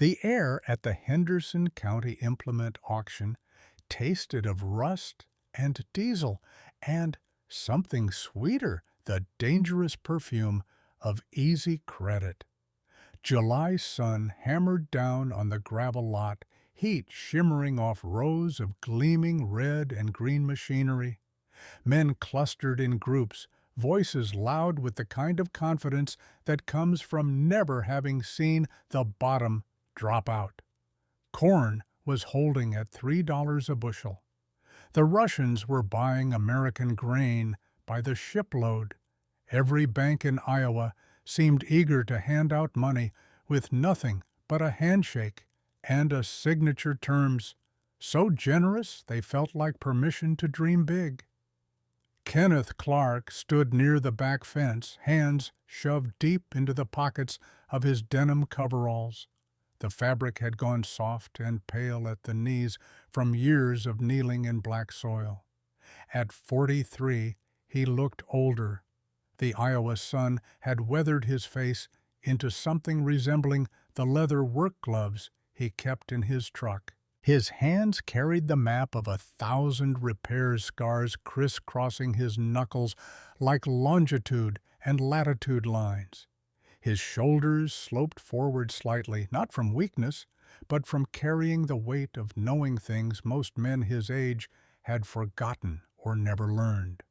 The air at the Henderson County Implement Auction tasted of rust and diesel and something sweeter, the dangerous perfume of easy credit. July sun hammered down on the gravel lot, heat shimmering off rows of gleaming red and green machinery. Men clustered in groups, voices loud with the kind of confidence that comes from never having seen the bottom drop out. Corn was holding at $3 a bushel. The Russians were buying American grain by the shipload. Every bank in Iowa seemed eager to hand out money with nothing but a handshake and a signature terms, so generous they felt like permission to dream big. Kenneth Clark stood near the back fence, hands shoved deep into the pockets of his denim coveralls. The fabric had gone soft and pale at the knees from years of kneeling in black soil. At 43, he looked older. The Iowa sun had weathered his face into something resembling the leather work gloves he kept in his truck. His hands carried the map of 1,000 repair scars crisscrossing his knuckles like longitude and latitude lines. His shoulders sloped forward slightly, not from weakness, but from carrying the weight of knowing things most men his age had forgotten or never learned.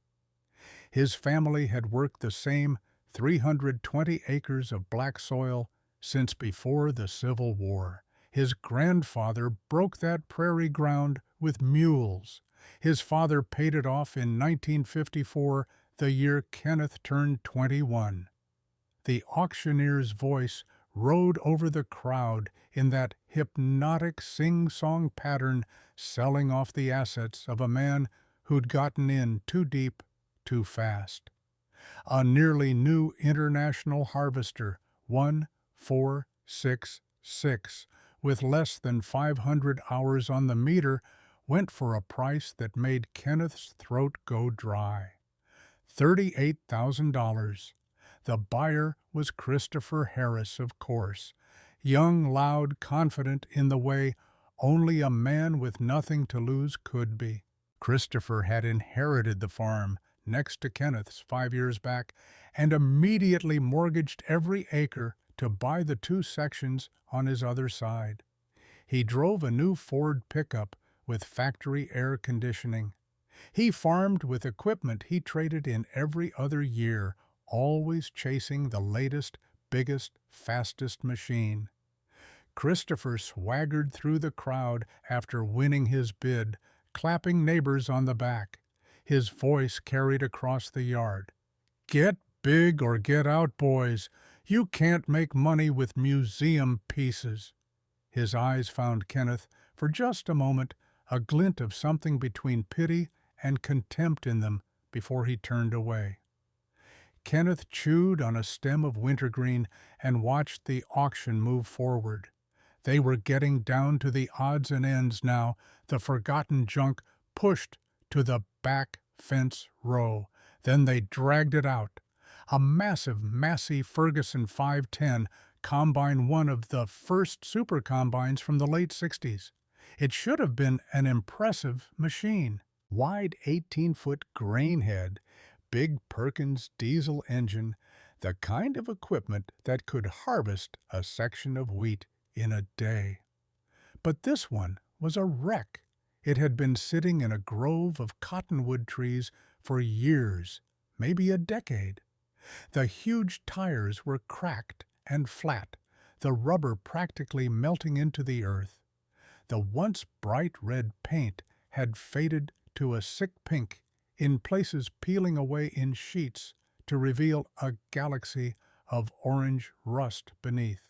His family had worked the same 320 acres of black soil since before the Civil War. His grandfather broke that prairie ground with mules. His father paid it off in 1954, the year Kenneth turned 21. The auctioneer's voice rode over the crowd in that hypnotic sing-song pattern, selling off the assets of a man who'd gotten in too deep, too fast. A nearly new international harvester, 1466, with less than 500 hours on the meter, went for a price that made Kenneth's throat go dry. $38,000. The buyer was Christopher Harris, of course, young, loud, confident in the way only a man with nothing to lose could be. Christopher had inherited the farm next to Kenneth's 5 years back and immediately mortgaged every acre to buy the 2 sections on his other side. He drove a new Ford pickup with factory air conditioning. He farmed with equipment he traded in every other year, always chasing the latest, biggest, fastest machine. Christopher swaggered through the crowd after winning his bid, clapping neighbors on the back. His voice carried across the yard. "Get big or get out, boys. You can't make money with museum pieces." His eyes found Kenneth for just a moment, a glint of something between pity and contempt in them before he turned away. Kenneth chewed on a stem of wintergreen and watched the auction move forward. They were getting down to the odds and ends now, the forgotten junk pushed to the back fence row. Then they dragged it out. A massive Massey Ferguson 510 combine, one of the first super combines from the late 60s. It should have been an impressive machine. Wide 18-foot grain head, big Perkins diesel engine, the kind of equipment that could harvest a section of wheat in a day. But this one was a wreck. It had been sitting in a grove of cottonwood trees for years, maybe a decade. The huge tires were cracked and flat, the rubber practically melting into the earth. The once bright red paint had faded to a sick pink, in places peeling away in sheets to reveal a galaxy of orange rust beneath.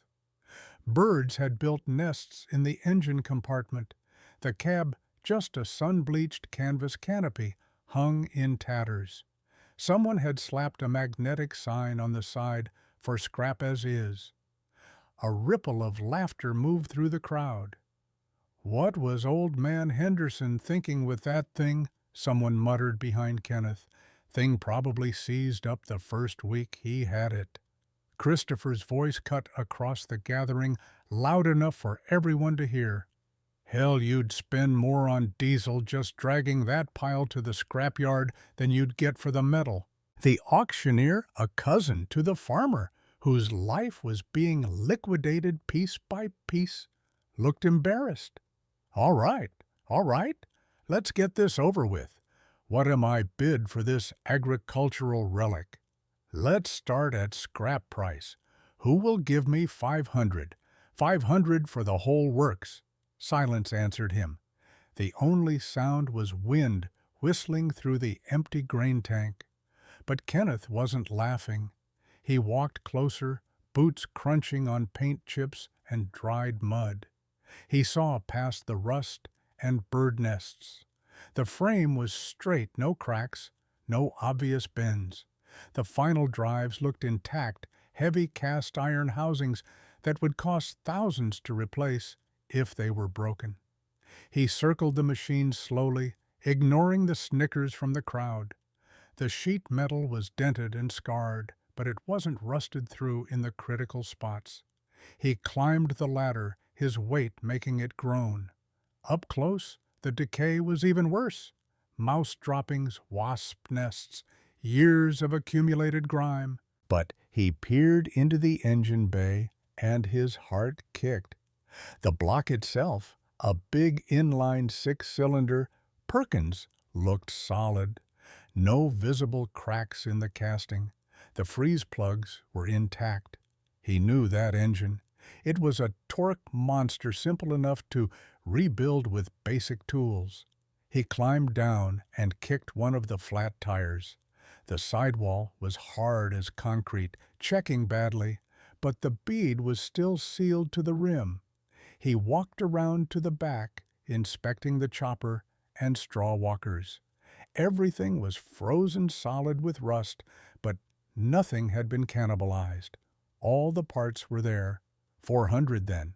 Birds had built nests in the engine compartment. The cab, just a sun-bleached canvas canopy, hung in tatters. Someone had slapped a magnetic sign on the side for scrap as is. A ripple of laughter moved through the crowd. "What was old man Henderson thinking with that thing?" someone muttered behind Kenneth. "Thing probably seized up the first week he had it." Christopher's voice cut across the gathering loud enough for everyone to hear. Hell, you'd spend more on diesel just dragging that pile to the scrapyard than you'd get for the metal. The auctioneer, a cousin to the farmer, whose life was being liquidated piece by piece, looked embarrassed. All right, all right, let's get this over with. What am I bid for this agricultural relic? Let's start at scrap price. Who will give me 500? 500 for the whole works. Silence answered him. The only sound was wind whistling through the empty grain tank. But Kenneth wasn't laughing. He walked closer, boots crunching on paint chips and dried mud. He saw past the rust and bird nests. The frame was straight, no cracks, no obvious bends. The final drives looked intact, heavy cast iron housings that would cost thousands to replace if they were broken. He circled the machine slowly, ignoring the snickers from the crowd. The sheet metal was dented and scarred, but it wasn't rusted through in the critical spots. He climbed the ladder, his weight making it groan. Up close, the decay was even worse. Mouse droppings, wasp nests, years of accumulated grime. But he peered into the engine bay, and his heart kicked. The block itself, a big inline six-cylinder Perkins, looked solid. No visible cracks in the casting. The freeze plugs were intact. He knew that engine. It was a torque monster simple enough to rebuild with basic tools. He climbed down and kicked one of the flat tires. The sidewall was hard as concrete, checking badly, but the bead was still sealed to the rim. He walked around to the back, inspecting the chopper and straw walkers. Everything was frozen solid with rust, but nothing had been cannibalized. All the parts were there. 400 then.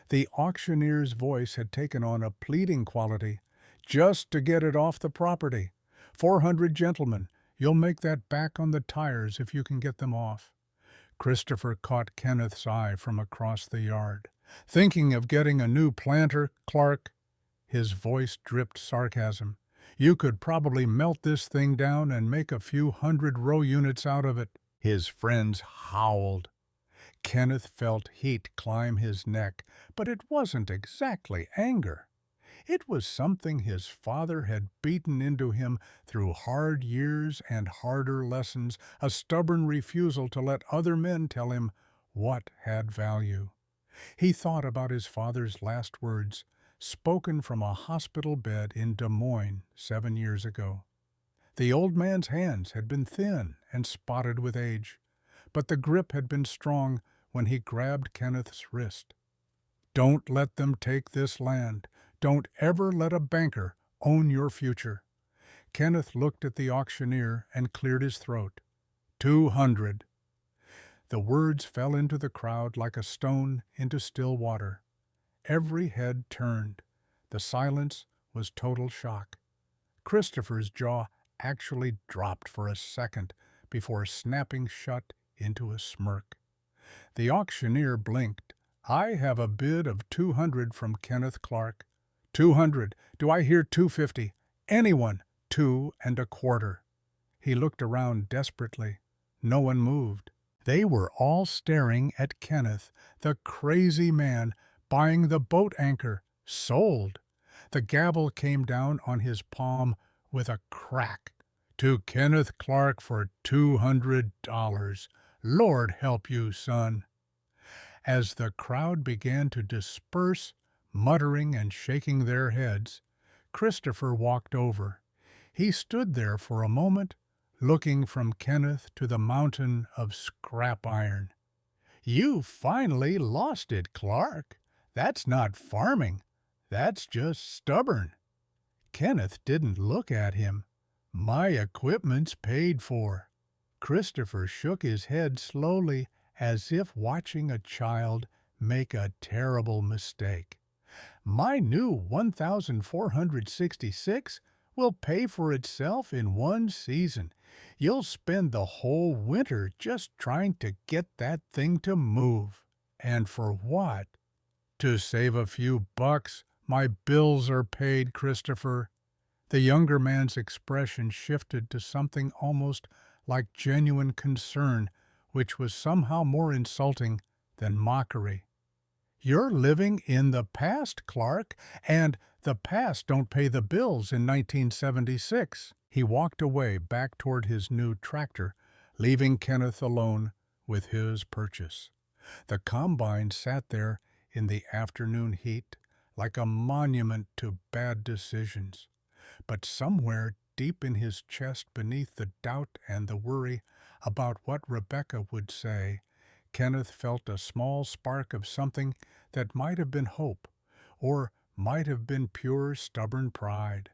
The auctioneer's voice had taken on a pleading quality. Just to get it off the property. 400, gentlemen. You'll make that back on the tires if you can get them off. Christopher caught Kenneth's eye from across the yard. Thinking of getting a new planter, Clark? His voice dripped sarcasm. You could probably melt this thing down and make a few hundred row units out of it. His friends howled. Kenneth felt heat climb his neck, but it wasn't exactly anger. It was something his father had beaten into him through hard years and harder lessons, a stubborn refusal to let other men tell him what had value. He thought about his father's last words, spoken from a hospital bed in Des Moines 7 years ago. The old man's hands had been thin and spotted with age, but the grip had been strong when he grabbed Kenneth's wrist. Don't let them take this land. Don't ever let a banker own your future. Kenneth looked at the auctioneer and cleared his throat. 200. The words fell into the crowd like a stone into still water. Every head turned. The silence was total shock. Christopher's jaw actually dropped for a second before snapping shut into a smirk. The auctioneer blinked. I have a bid of 200 from Kenneth Clark. 200. Do I hear 250? Anyone? 2.25. He looked around desperately. No one moved. They were all staring at Kenneth, the crazy man, buying the boat anchor. Sold. The gavel came down on his palm with a crack. To Kenneth Clark for $200. Lord help you, son. As the crowd began to disperse, muttering and shaking their heads, Christopher walked over. He stood there for a moment, looking from Kenneth to the mountain of scrap iron. You finally lost it, Clark. That's not farming. That's just stubborn. Kenneth didn't look at him. My equipment's paid for. Christopher shook his head slowly, as if watching a child make a terrible mistake. My new 1466 will pay for itself in one season. You'll spend the whole winter just trying to get that thing to move. And for what? To save a few bucks, my bills are paid, Christopher. The younger man's expression shifted to something almost like genuine concern, which was somehow more insulting than mockery. You're living in the past, Clark, and the past don't pay the bills in 1976. He walked away back toward his new tractor, leaving Kenneth alone with his purchase. The combine sat there in the afternoon heat like a monument to bad decisions. But somewhere deep in his chest, beneath the doubt and the worry about what Rebecca would say, Kenneth felt a small spark of something that might have been hope, or might have been pure stubborn pride.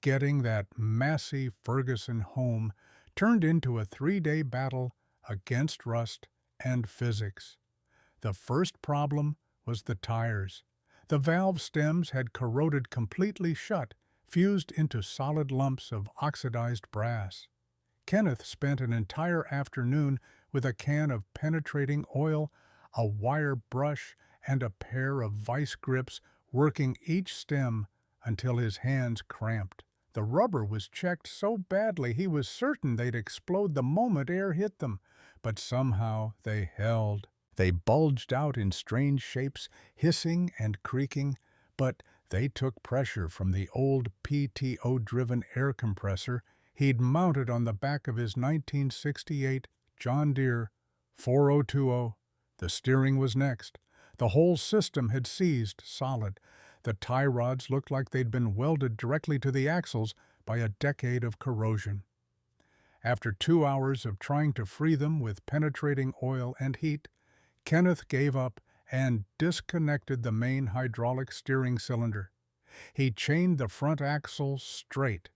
Getting that Massey Ferguson home turned into a 3-day battle against rust and physics. The first problem was the tires. The valve stems had corroded completely shut, fused into solid lumps of oxidized brass. Kenneth spent an entire afternoon with a can of penetrating oil, a wire brush, and a pair of vice grips, working each stem until his hands cramped. The rubber was checked so badly he was certain they'd explode the moment air hit them, but somehow they held. They bulged out in strange shapes, hissing and creaking, but they took pressure from the old PTO-driven air compressor he'd mounted on the back of his 1968 John Deere 4020. The steering was next. The whole system had seized solid. The tie rods looked like they'd been welded directly to the axles by a decade of corrosion. After 2 hours of trying to free them with penetrating oil and heat, Kenneth gave up and disconnected the main hydraulic steering cylinder. He chained the front axle straight.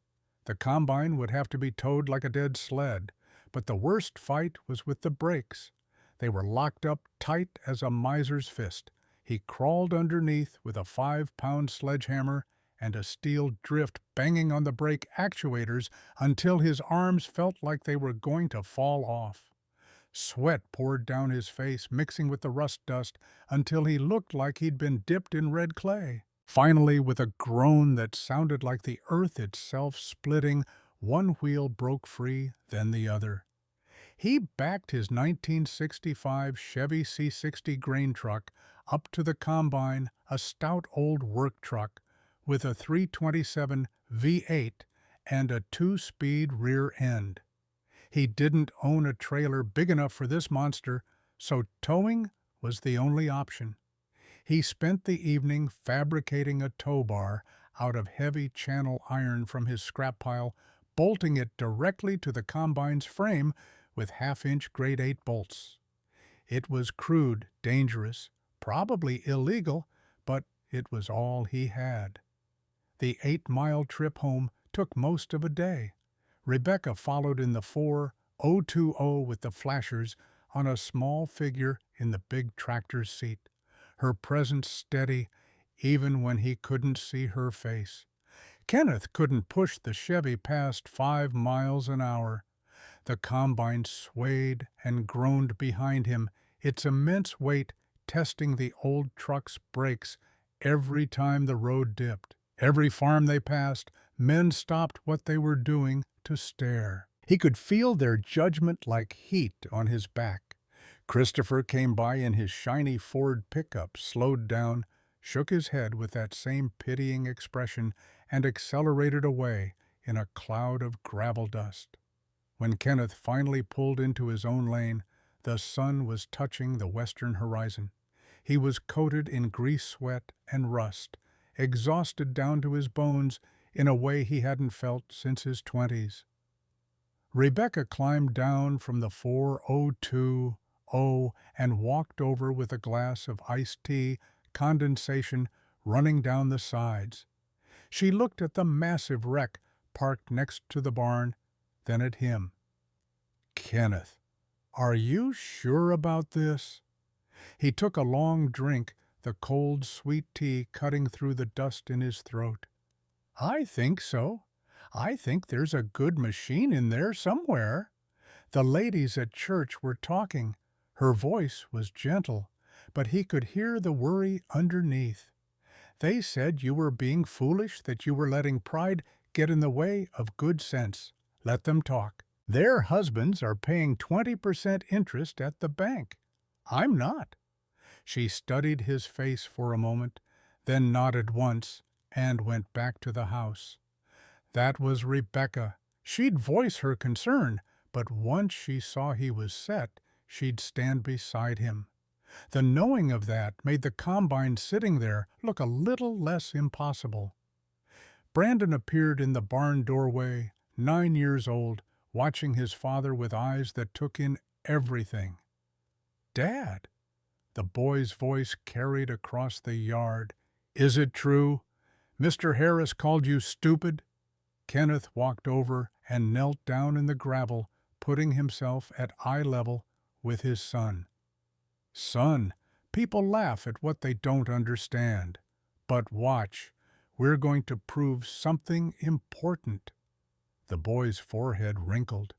The combine would have to be towed like a dead sled, but the worst fight was with the brakes. They were locked up tight as a miser's fist. He crawled underneath with a 5-pound sledgehammer and a steel drift banging on the brake actuators until his arms felt like they were going to fall off. Sweat poured down his face, mixing with the rust dust, until he looked like he'd been dipped in red clay. Finally, with a groan that sounded like the earth itself splitting, one wheel broke free, then the other. He backed his 1965 Chevy C60 grain truck up to the combine, a stout old work truck with a 327 V8 and a 2-speed rear end. He didn't own a trailer big enough for this monster, so towing was the only option. He spent the evening fabricating a tow bar out of heavy channel iron from his scrap pile, bolting it directly to the combine's frame with half-inch grade 8 bolts. It was crude, dangerous, probably illegal, but it was all he had. The 8-mile trip home took most of a day. Rebecca followed in the 4020 with the flashers on a small figure in the big tractor's seat, her presence steady even when he couldn't see her face. Kenneth couldn't push the Chevy past 5 miles an hour. The combine swayed and groaned behind him, its immense weight testing the old truck's brakes every time the road dipped. Every farm they passed, men stopped what they were doing to stare. He could feel their judgment like heat on his back. Christopher came by in his shiny Ford pickup, slowed down, shook his head with that same pitying expression, and accelerated away in a cloud of gravel dust. When Kenneth finally pulled into his own lane, the sun was touching the western horizon. He was coated in grease sweat and rust, exhausted down to his bones in a way he hadn't felt since his 20s. Rebecca climbed down from the 4020 and walked over with a glass of iced tea, condensation running down the sides. She looked at the massive wreck parked next to the barn, then at him. "Kenneth, are you sure about this?" He took a long drink, the cold, sweet tea cutting through the dust in his throat. "I think so. I think there's a good machine in there somewhere." The ladies at church were talking. Her voice was gentle, but he could hear the worry underneath. They said you were being foolish, that you were letting pride get in the way of good sense. Let them talk. Their husbands are paying 20% interest at the bank. I'm not. She studied his face for a moment, then nodded once and went back to the house. That was Rebecca. She'd voice her concern, but once she saw he was set, she'd stand beside him. The knowing of that made the combine sitting there look a little less impossible. Brandon appeared in the barn doorway, 9 years old, watching his father with eyes that took in everything. "Dad!" The boy's voice carried across the yard. "Is it true? Mr. Harris called you stupid?" Kenneth walked over and knelt down in the gravel, putting himself at eye level with his son. "Son, people laugh at what they don't understand. But watch, we're going to prove something important." The boy's forehead wrinkled.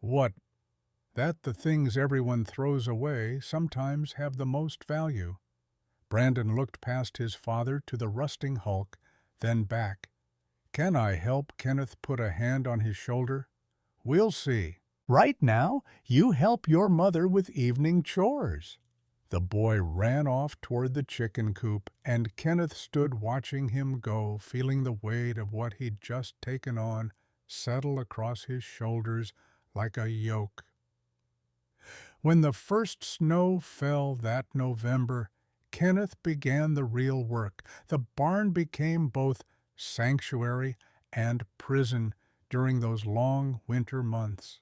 "What?" "That the things everyone throws away sometimes have the most value." Brandon looked past his father to the rusting hulk, then back. "Can I help?" Kenneth put a hand on his shoulder. "We'll see. Right now, you help your mother with evening chores." The boy ran off toward the chicken coop, and Kenneth stood watching him go, feeling the weight of what he'd just taken on settle across his shoulders like a yoke. When the first snow fell that November, Kenneth began the real work. The barn became both sanctuary and prison during those long winter months.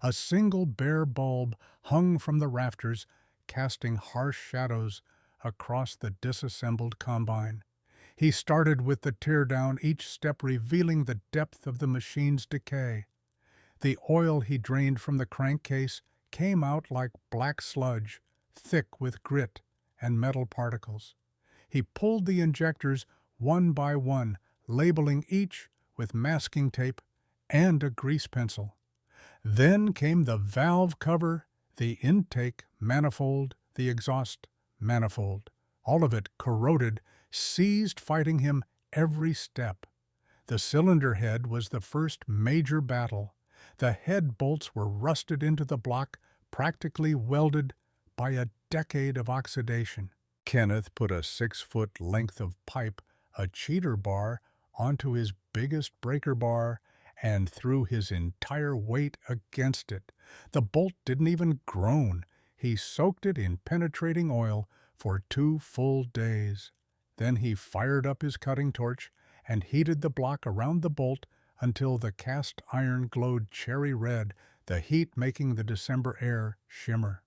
A single bare bulb hung from the rafters, casting harsh shadows across the disassembled combine. He started with the teardown, each step revealing the depth of the machine's decay. The oil he drained from the crankcase came out like black sludge, thick with grit and metal particles. He pulled the injectors one by one, labeling each with masking tape and a grease pencil. Then came the valve cover, the intake manifold, the exhaust manifold. All of it corroded, seized, fighting him every step. The cylinder head was the first major battle. The head bolts were rusted into the block, practically welded by a decade of oxidation. Kenneth put a 6-foot length of pipe, a cheater bar, onto his biggest breaker bar and threw his entire weight against it. The bolt didn't even groan. He soaked it in penetrating oil for 2 full days. Then he fired up his cutting torch and heated the block around the bolt until the cast iron glowed cherry red, the heat making the December air shimmer.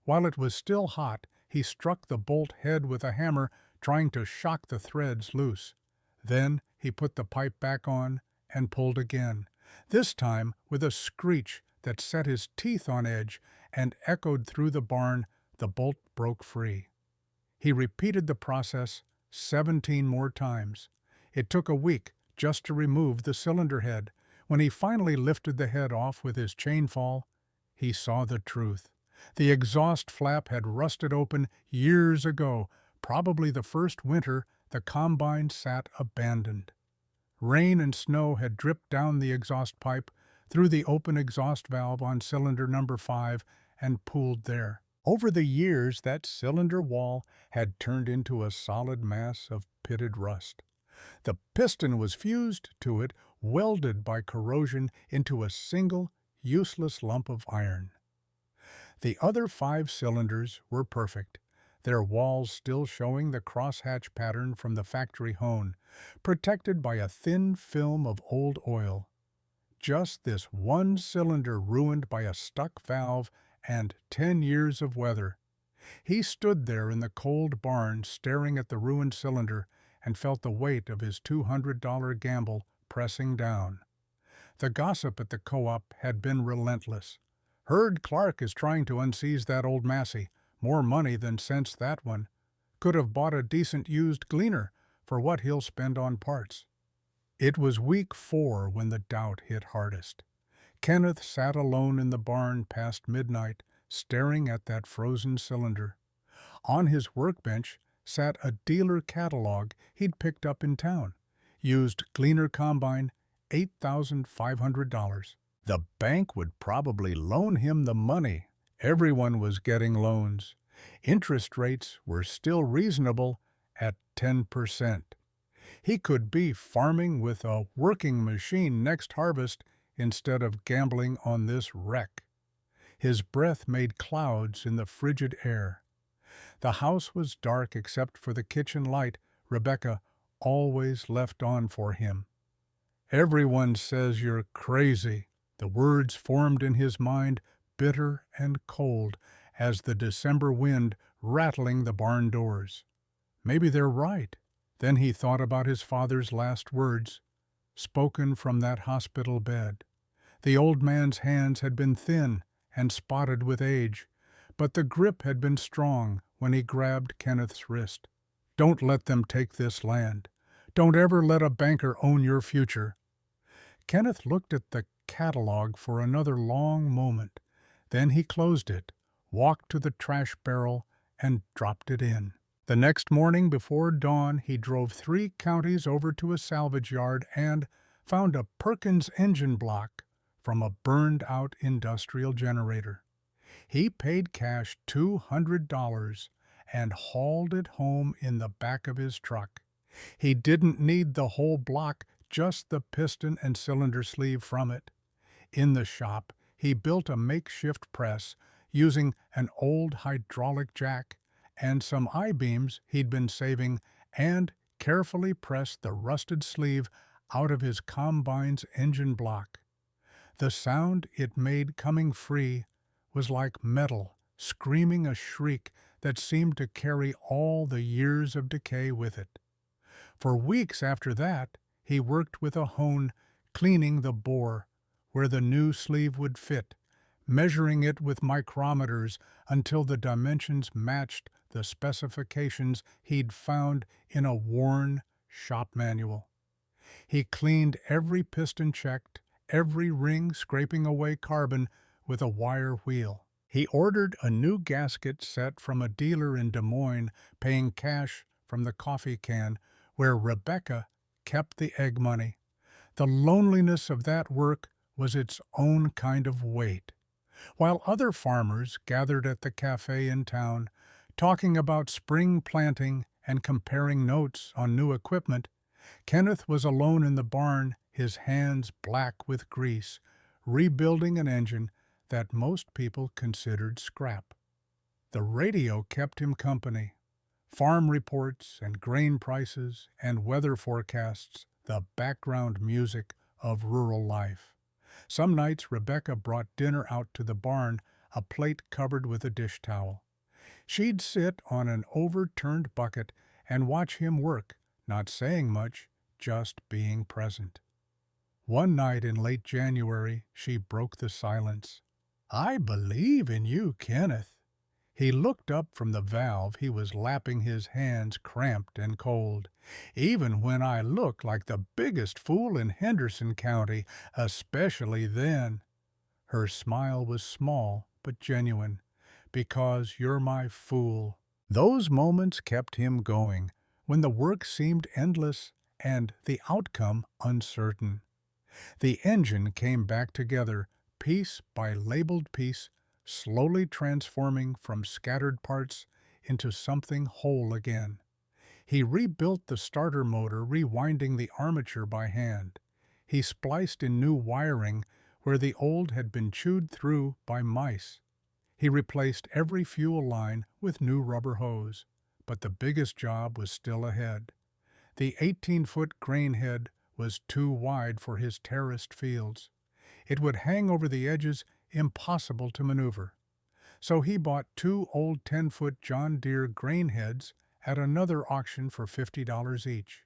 While it was still hot, he struck the bolt head with a hammer, trying to shock the threads loose. Then he put the pipe back on and pulled again, this time with a screech that set his teeth on edge and echoed through the barn. The bolt broke free. He repeated the process 17 more times. It took a week just to remove the cylinder head. When he finally lifted the head off with his chainfall, he saw the truth. The exhaust flap had rusted open years ago, probably the first winter the combine sat abandoned. Rain and snow had dripped down the exhaust pipe, through the open exhaust valve on cylinder number 5, and pooled there. Over the years, that cylinder wall had turned into a solid mass of pitted rust. The piston was fused to it, welded by corrosion into a single, useless lump of iron. The other 5 cylinders were perfect, their walls still showing the crosshatch pattern from the factory hone, protected by a thin film of old oil. Just this one cylinder ruined by a stuck valve and 10 years of weather. He stood there in the cold barn staring at the ruined cylinder and felt the weight of his $200 gamble pressing down. The gossip at the co-op had been relentless. "Heard Clark is trying to unseize that old Massey. More money than sense, that one. Could have bought a decent used gleaner for what he'll spend on parts." It was week 4 when the doubt hit hardest. Kenneth sat alone in the barn past midnight, staring at that frozen cylinder. On his workbench sat a dealer catalog he'd picked up in town. Used Gleaner Combine, $8,500. The bank would probably loan him the money. Everyone was getting loans. Interest rates were still reasonable at 10%. He could be farming with a working machine next harvest instead of gambling on this wreck. His breath made clouds in the frigid air. The house was dark except for the kitchen light Rebecca always left on for him. "Everyone says you're crazy." The words formed in his mind, bitter and cold as the December wind rattling the barn doors. Maybe they're right. Then he thought about his father's last words, spoken from that hospital bed. The old man's hands had been thin and spotted with age, but the grip had been strong when he grabbed Kenneth's wrist. "Don't let them take this land. Don't ever let a banker own your future." Kenneth looked at the catalog for another long moment. Then he closed it, walked to the trash barrel, and dropped it in. The next morning before dawn, he drove 3 counties over to a salvage yard and found a Perkins engine block from a burned-out industrial generator. He paid cash $200 and hauled it home in the back of his truck. He didn't need the whole block, just the piston and cylinder sleeve from it. In the shop, he built a makeshift press using an old hydraulic jack and some I-beams he'd been saving, and carefully pressed the rusted sleeve out of his combine's engine block. The sound it made coming free was like metal screaming a shriek that seemed to carry all the years of decay with it. For weeks after that, he worked with a hone, cleaning the bore where the new sleeve would fit, measuring it with micrometers until the dimensions matched the specifications he'd found in a worn shop manual. He cleaned every piston checked, every ring scraping away carbon with a wire wheel. He ordered a new gasket set from a dealer in Des Moines, paying cash from the coffee can where Rebecca kept the egg money. The loneliness of that work was its own kind of weight. While other farmers gathered at the cafe in town, talking about spring planting and comparing notes on new equipment, Kenneth was alone in the barn, his hands black with grease, rebuilding an engine that most people considered scrap. The radio kept him company. Farm reports and grain prices and weather forecasts, the background music of rural life. Some nights Rebecca brought dinner out to the barn, a plate covered with a dish towel. She'd sit on an overturned bucket and watch him work, not saying much, just being present. One night in late January, she broke the silence. "I believe in you, Kenneth." He looked up from the valve he was lapping, his hands cramped and cold. "Even when I look like the biggest fool in Henderson County, especially then." Her smile was small but genuine. "Because you're my fool." Those moments kept him going, when the work seemed endless and the outcome uncertain. The engine came back together, piece by labeled piece, slowly transforming from scattered parts into something whole again. He rebuilt the starter motor, rewinding the armature by hand. He spliced in new wiring where the old had been chewed through by mice. He replaced every fuel line with new rubber hose. But the biggest job was still ahead. The 18-foot grain head was too wide for his terraced fields. It would hang over the edges, impossible to maneuver. So he bought 2 old 10-foot John Deere grain heads at another auction for $50 each.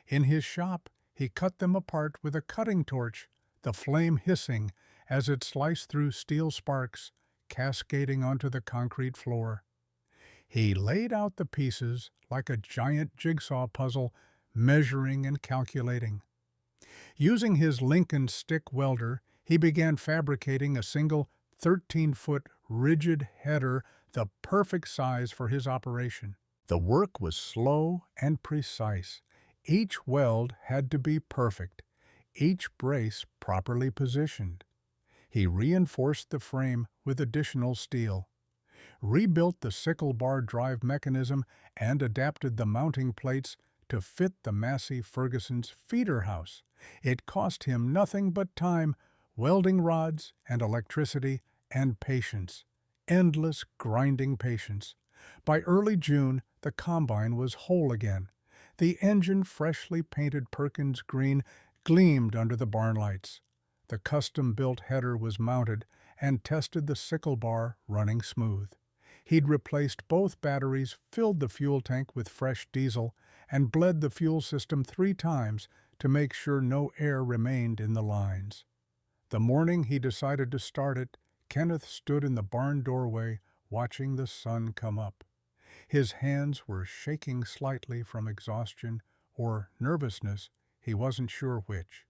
In his shop, he cut them apart with a cutting torch, the flame hissing as it sliced through steel sparks, cascading onto the concrete floor. He laid out the pieces like a giant jigsaw puzzle, measuring and calculating. Using his Lincoln stick welder, he began fabricating a single 13-foot rigid header the perfect size for his operation. The work was slow and precise. Each weld had to be perfect, each brace properly positioned. He reinforced the frame with additional steel, rebuilt the sickle bar drive mechanism, and adapted the mounting plates to fit the Massey Ferguson's feeder house. It cost him nothing but time, welding rods, and electricity, and patience. Endless grinding patience. By early June, the combine was whole again. The engine, freshly painted Perkins green, gleamed under the barn lights. The custom-built header was mounted and tested the sickle bar running smooth. He'd replaced both batteries, filled the fuel tank with fresh diesel, and bled the fuel system 3 times to make sure no air remained in the lines. The morning he decided to start it, Kenneth stood in the barn doorway watching the sun come up. His hands were shaking slightly from exhaustion or nervousness, he wasn't sure which.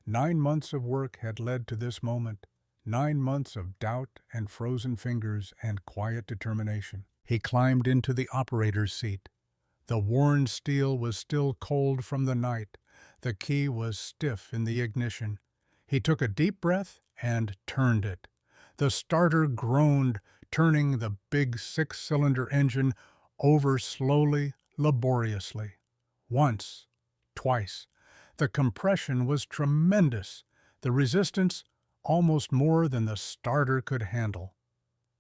9 months of work had led to this moment, 9 months of doubt and frozen fingers and quiet determination. He climbed into the operator's seat. The worn steel was still cold from the night. The key was stiff in the ignition. He took a deep breath and turned it. The starter groaned, turning the big 6-cylinder engine over slowly, laboriously. Once, twice. The compression was tremendous, the resistance almost more than the starter could handle.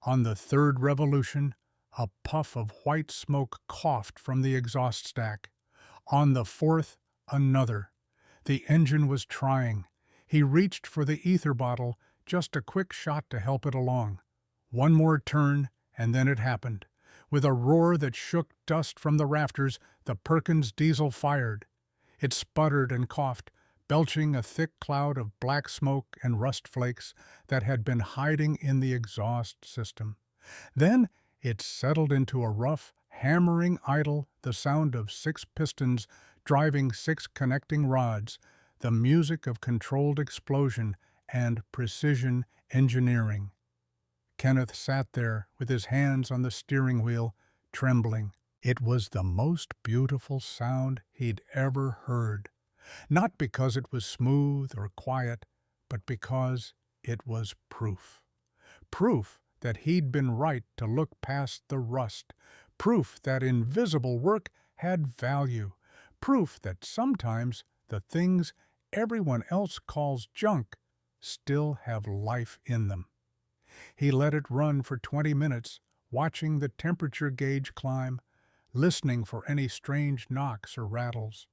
On the 3rd revolution, a puff of white smoke coughed from the exhaust stack. On the 4th, another. The engine was trying. He reached for the ether bottle, just a quick shot to help it along. One more turn, and then it happened. With a roar that shook dust from the rafters, the Perkins diesel fired. It sputtered and coughed, belching a thick cloud of black smoke and rust flakes that had been hiding in the exhaust system. Then it settled into a rough, hammering idle, the sound of 6 pistons driving 6 connecting rods, the music of controlled explosion and precision engineering. Kenneth sat there with his hands on the steering wheel, trembling. It was the most beautiful sound he'd ever heard, not because it was smooth or quiet, but because it was proof. Proof that he'd been right to look past the rust, proof that invisible work had value, proof that sometimes the things everyone else calls junk still have life in them. He let it run for 20 minutes, watching the temperature gauge climb, listening for any strange knocks or rattles.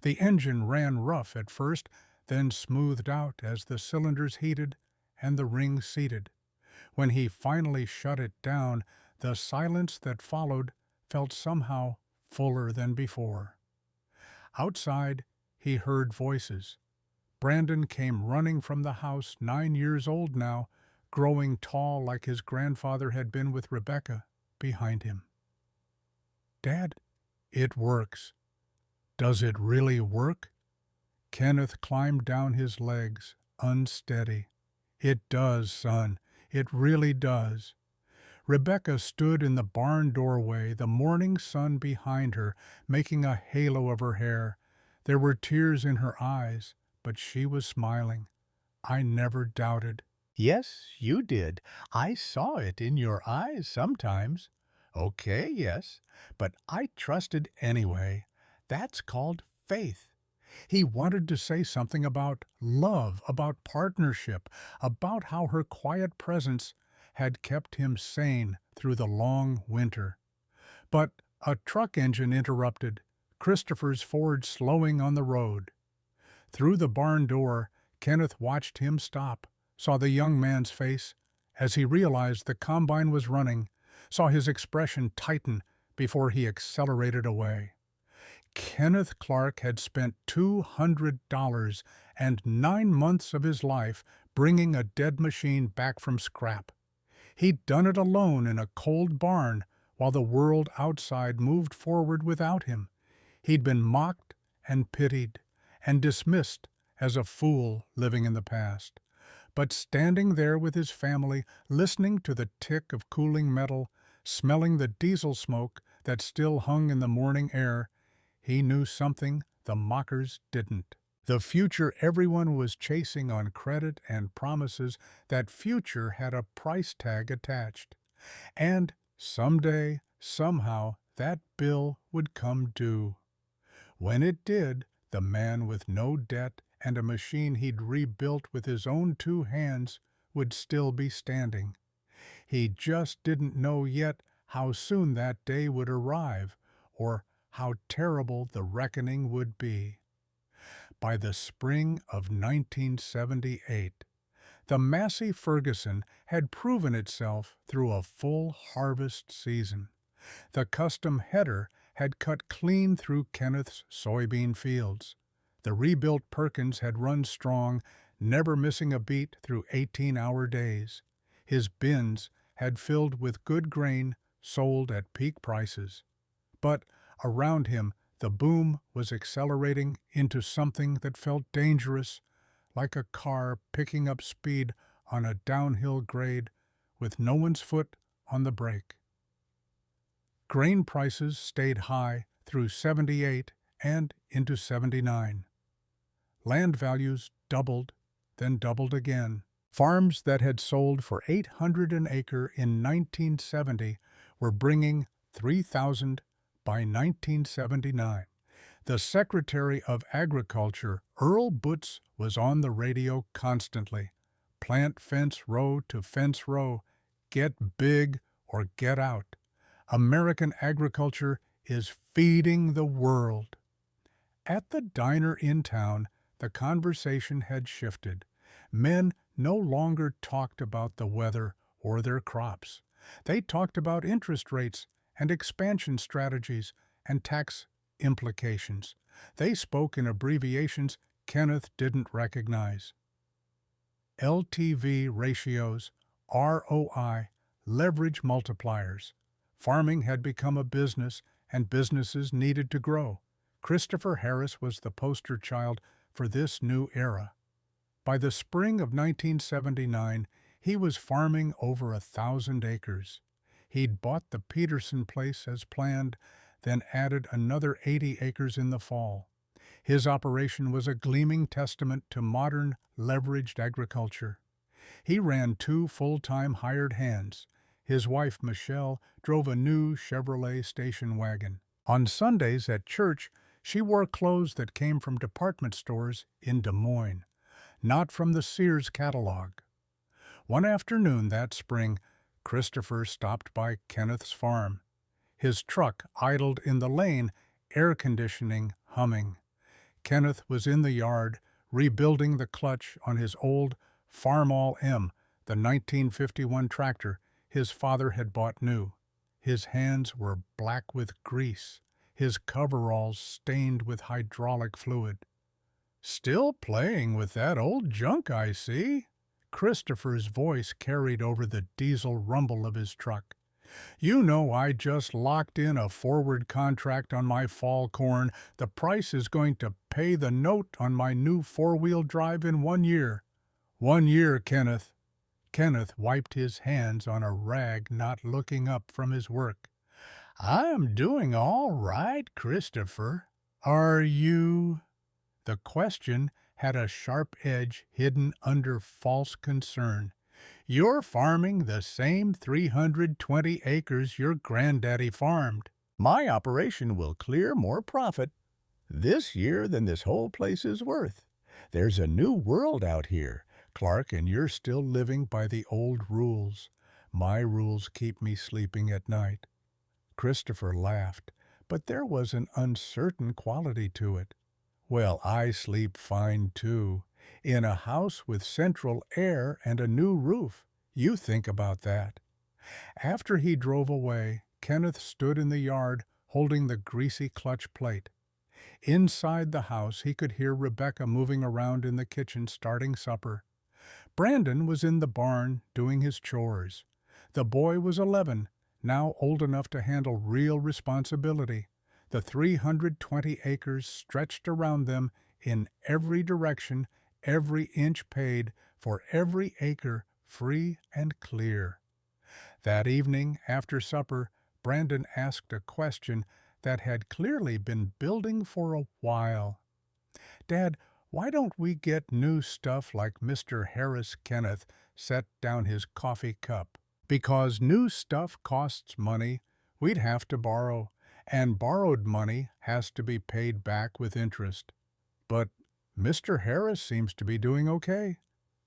The engine ran rough at first, then smoothed out as the cylinders heated and the rings seated. When he finally shut it down, the silence that followed felt somehow fuller than before. Outside, he heard voices. Brandon came running from the house, 9 years old now, growing tall like his grandfather had been with Rebecca, behind him. "Dad, it works." "Does it really work?" Kenneth climbed down his legs, unsteady. "It does, son. It really does." Rebecca stood in the barn doorway, the morning sun behind her, making a halo of her hair. There were tears in her eyes, but she was smiling. "I never doubted." "Yes, you did. I saw it in your eyes sometimes." "Okay, yes, but I trusted anyway. That's called faith." He wanted to say something about love, about partnership, about how her quiet presence had kept him sane through the long winter. But a truck engine interrupted, Christopher's Ford slowing on the road. Through the barn door, Kenneth watched him stop, saw the young man's face as he realized the combine was running, saw his expression tighten before he accelerated away. Kenneth Clark had spent $200 and 9 months of his life bringing a dead machine back from scrap. He'd done it alone in a cold barn while the world outside moved forward without him. He'd been mocked and pitied and dismissed as a fool living in the past. But standing there with his family, listening to the tick of cooling metal, Smelling the diesel smoke that still hung in the morning air, he knew something the mockers didn't. The future everyone was chasing on credit and promises that future had a price tag attached. And someday, somehow, that bill would come due. When it did, the man with no debt and a machine he'd rebuilt with his own two hands would still be standing. He just didn't know yet how soon that day would arrive, or how terrible the reckoning would be. By the spring of 1978, the Massey Ferguson had proven itself through a full harvest season. The custom header had cut clean through Kenneth's soybean fields. The rebuilt Perkins had run strong, never missing a beat through 18-hour days. His bins had filled with good grain sold at peak prices. But around him, the boom was accelerating into something that felt dangerous, like a car picking up speed on a downhill grade with no one's foot on the brake. Grain prices stayed high through 78 and into 79. Land values doubled, then doubled again. Farms that had sold for $800 an acre in 1970 were bringing $3,000 by 1979. The Secretary of Agriculture, Earl Butz, was on the radio constantly. Plant fence row to fence row. Get big or get out. American agriculture is feeding the world. At the diner in town, the conversation had shifted. Men no longer talked about the weather or their crops. They talked about interest rates and expansion strategies and tax implications. They spoke in abbreviations Kenneth didn't recognize. LTV ratios, ROI, leverage multipliers. Farming had become a business, and businesses needed to grow. Christopher Harris was the poster child for this new era. By the spring of 1979, he was farming over 1,000 acres. He'd bought the Peterson place as planned, then added another 80 acres in the fall. His operation was a gleaming testament to modern, leveraged agriculture. He ran 2 full-time hired hands. His wife, Michelle, drove a new Chevrolet station wagon. On Sundays at church, she wore clothes that came from department stores in Des Moines, not from the Sears catalog. One afternoon that spring, Christopher stopped by Kenneth's farm. His truck idled in the lane, air conditioning humming. Kenneth was in the yard, rebuilding the clutch on his old Farmall M, the 1951 tractor his father had bought new. His hands were black with grease, his coveralls stained with hydraulic fluid. "Still playing with that old junk, I see." Christopher's voice carried over the diesel rumble of his truck. "You know I just locked in a forward contract on my fall corn. The price is going to pay the note on my new 4-wheel drive in 1 year." "1 year, Kenneth." Kenneth wiped his hands on a rag, not looking up from his work. "I'm doing all right, Christopher." "Are you?" The question had a sharp edge hidden under false concern. "You're farming the same 320 acres your granddaddy farmed. My operation will clear more profit this year than this whole place is worth. There's a new world out here, Clark, and you're still living by the old rules. My rules keep me sleeping at night." Christopher laughed, but there was an uncertain quality to it. "Well, I sleep fine, too. In a house with central air and a new roof. You think about that." After he drove away, Kenneth stood in the yard holding the greasy clutch plate. Inside the house, he could hear Rebecca moving around in the kitchen starting supper. Brandon was in the barn doing his chores. The boy was 11, now old enough to handle real responsibility. The 320 acres stretched around them in every direction, every inch paid, for every acre free and clear. That evening, after supper, Brandon asked a question that had clearly been building for a while. "Dad, why don't we get new stuff like Mr. Harris?" Kenneth set down his coffee cup. "Because new stuff costs money, we'd have to borrow, and borrowed money has to be paid back with interest. But Mr. Harris seems to be doing okay."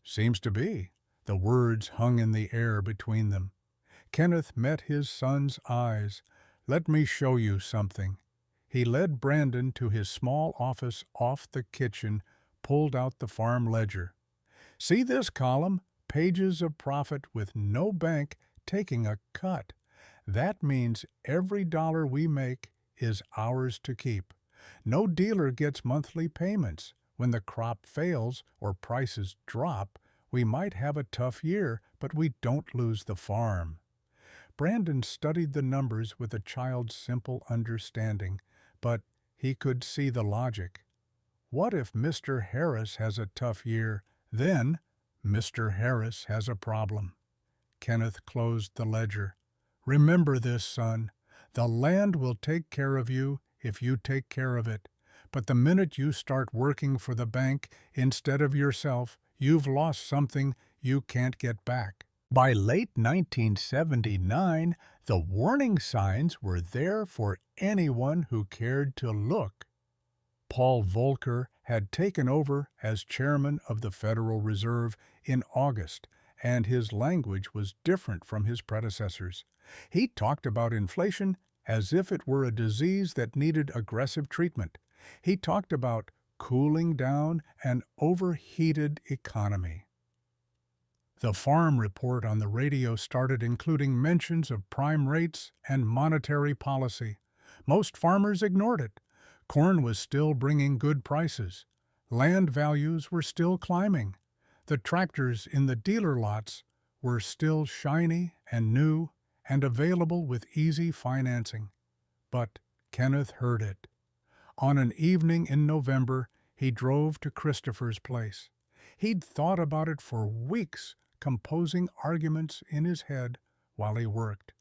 "Seems to be." The words hung in the air between them. Kenneth met his son's eyes. "Let me show you something." He led Brandon to his small office off the kitchen, pulled out the farm ledger. "See this column? Pages of profit with no bank taking a cut. That means every dollar we make is ours to keep. No dealer gets monthly payments. When the crop fails or prices drop, we might have a tough year, but we don't lose the farm." Brandon studied the numbers with a child's simple understanding, but he could see the logic. What if Mr. Harris has a tough year? Then Mr. Harris has a problem. Kenneth closed the ledger. "Remember this, son. The land will take care of you if you take care of it. But the minute you start working for the bank instead of yourself, you've lost something you can't get back." By late 1979, the warning signs were there for anyone who cared to look. Paul Volcker had taken over as chairman of the Federal Reserve in August, and his language was different from his predecessors. He talked about inflation as if it were a disease that needed aggressive treatment. He talked about cooling down an overheated economy. The farm report on the radio started including mentions of prime rates and monetary policy. Most farmers ignored it. Corn was still bringing good prices. Land values were still climbing. The tractors in the dealer lots were still shiny and new and available with easy financing. But Kenneth heard it. On an evening in November, he drove to Christopher's place. He'd thought about it for weeks, composing arguments in his head while he worked.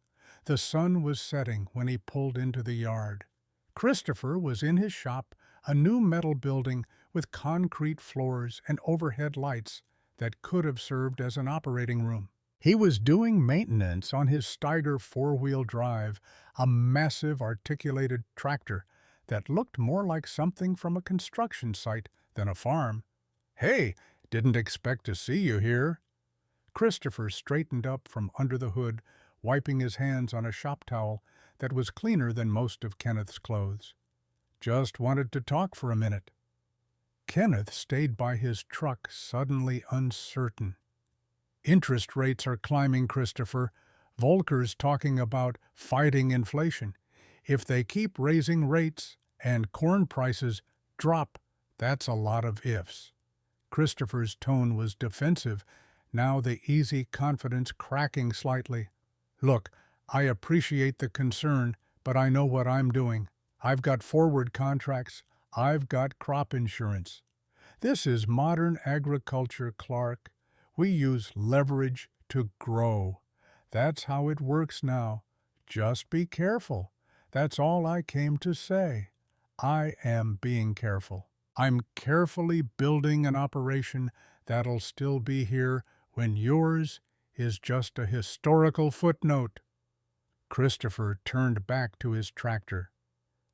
The sun was setting when he pulled into the yard. Christopher was in his shop, a new metal building with concrete floors and overhead lights that could have served as an operating room. He was doing maintenance on his Steiger four-wheel drive, a massive articulated tractor that looked more like something from a construction site than a farm. "Hey, didn't expect to see you here." Christopher straightened up from under the hood, wiping his hands on a shop towel that was cleaner than most of Kenneth's clothes. "Just wanted to talk for a minute." Kenneth stayed by his truck, suddenly uncertain. "Interest rates are climbing, Christopher. Volcker's talking about fighting inflation. If they keep raising rates and corn prices drop, that's a lot of ifs." Christopher's tone was defensive, now the easy confidence cracking slightly. "Look, I appreciate the concern, but I know what I'm doing. I've got forward contracts. I've got crop insurance. This is modern agriculture, Clark. We use leverage to grow. That's how it works now. Just be careful. That's all I came to say. I am being careful. I'm carefully building an operation that'll still be here when yours is just a historical footnote." Christopher turned back to his tractor.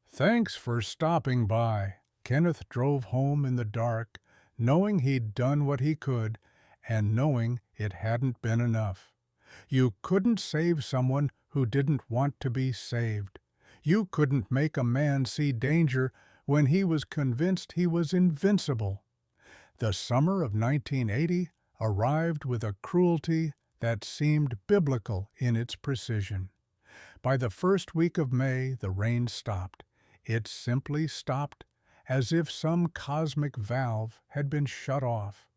"Thanks for stopping by." Kenneth drove home in the dark, knowing he'd done what he could and knowing it hadn't been enough. You couldn't save someone who didn't want to be saved. You couldn't make a man see danger when he was convinced he was invincible. The summer of 1980 arrived with a cruelty that seemed biblical in its precision. By the first week of May, the rain stopped. It simply stopped, as if some cosmic valve had been shut off.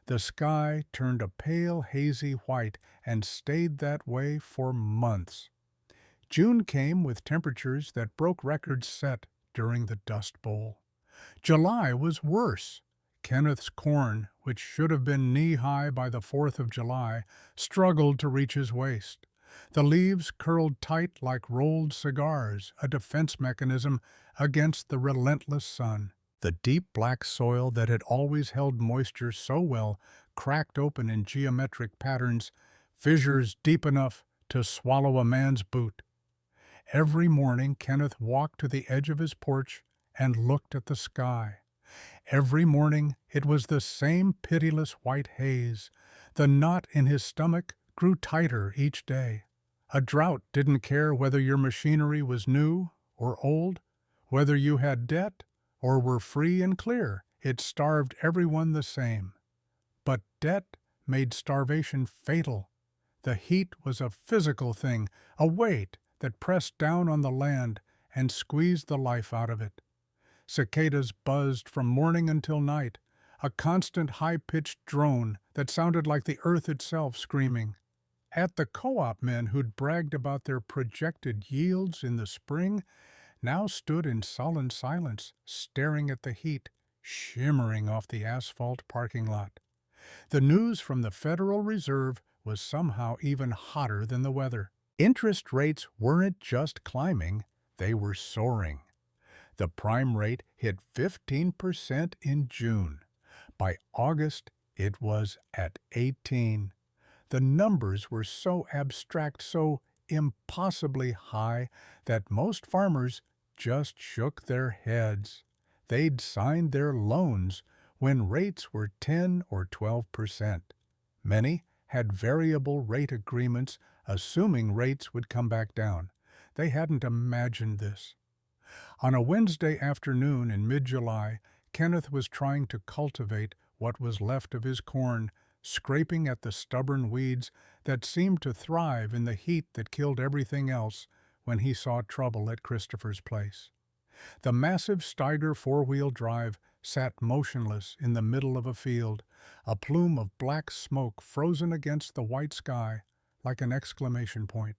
The sky turned a pale, hazy white and stayed that way for months. June came with temperatures that broke records set during the Dust Bowl. July was worse. Kenneth's corn, which should have been knee-high by the 4th of July, struggled to reach his waist. The leaves curled tight like rolled cigars, a defense mechanism against the relentless sun. The deep black soil that had always held moisture so well cracked open in geometric patterns, fissures deep enough to swallow a man's boot. Every morning Kenneth walked to the edge of his porch and looked at the sky. Every morning it was the same pitiless white haze. The knot in his stomach grew tighter each day. A drought didn't care whether your machinery was new or old, whether you had debt or were free and clear. It starved everyone the same. But debt made starvation fatal. The heat was a physical thing, a weight that pressed down on the land and squeezed the life out of it. Cicadas buzzed from morning until night, a constant high-pitched drone that sounded like the earth itself screaming. At the co-op men who'd bragged about their projected yields in the spring now stood in sullen silence, staring at the heat shimmering off the asphalt parking lot. The news from the Federal Reserve was somehow even hotter than the weather. Interest rates weren't just climbing, they were soaring. The prime rate hit 15% in June. By August, it was at 18%. The numbers were so abstract, so impossibly high, that most farmers just shook their heads. They'd signed their loans when rates were 10 or 12%. Many had variable rate agreements, assuming rates would come back down. They hadn't imagined this. On a Wednesday afternoon in mid-July, Kenneth was trying to cultivate what was left of his corn, scraping at the stubborn weeds that seemed to thrive in the heat that killed everything else, when he saw trouble at Christopher's place. The massive Steiger four-wheel drive sat motionless in the middle of a field, a plume of black smoke frozen against the white sky like an exclamation point.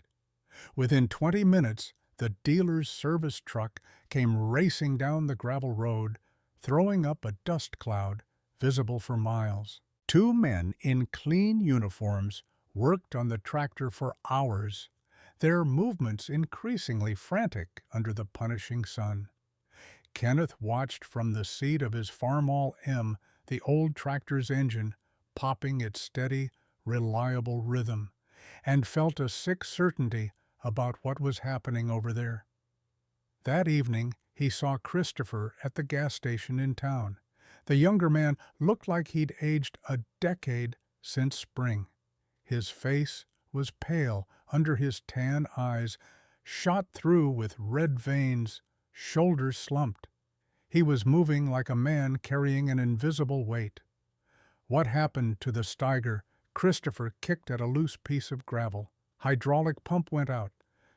Within 20 minutes, the dealer's service truck came racing down the gravel road, throwing up a dust cloud visible for miles. Two men in clean uniforms worked on the tractor for hours, their movements increasingly frantic under the punishing sun. Kenneth watched from the seat of his Farmall M, the old tractor's engine, popping its steady, reliable rhythm, and felt a sick certainty about what was happening over there. That evening, he saw Christopher at the gas station in town. The younger man looked like he'd aged a decade since spring. His face was pale under his tan eyes, shot through with red veins, shoulders slumped. He was moving like a man carrying an invisible weight. What happened to the Steiger? Christopher kicked at a loose piece of gravel. Hydraulic pump went out,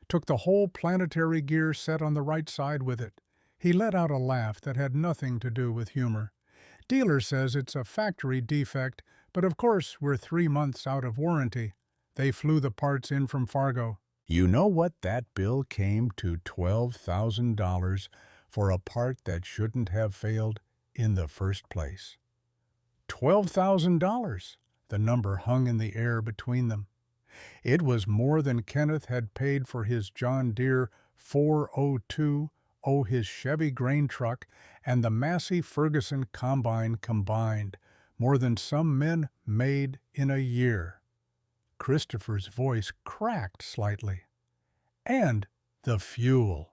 took the whole planetary gear set on the right side with it. He let out a laugh that had nothing to do with humor. Dealer says it's a factory defect, but of course we're 3 months out of warranty. They flew the parts in from Fargo. You know what that bill came to? $12,000 for a part that shouldn't have failed in the first place. $12,000! The number hung in the air between them. It was more than Kenneth had paid for his John Deere 402, his Chevy grain truck, and the Massey Ferguson combine combined, more than some men made in a year. Christopher's voice cracked slightly. And the fuel.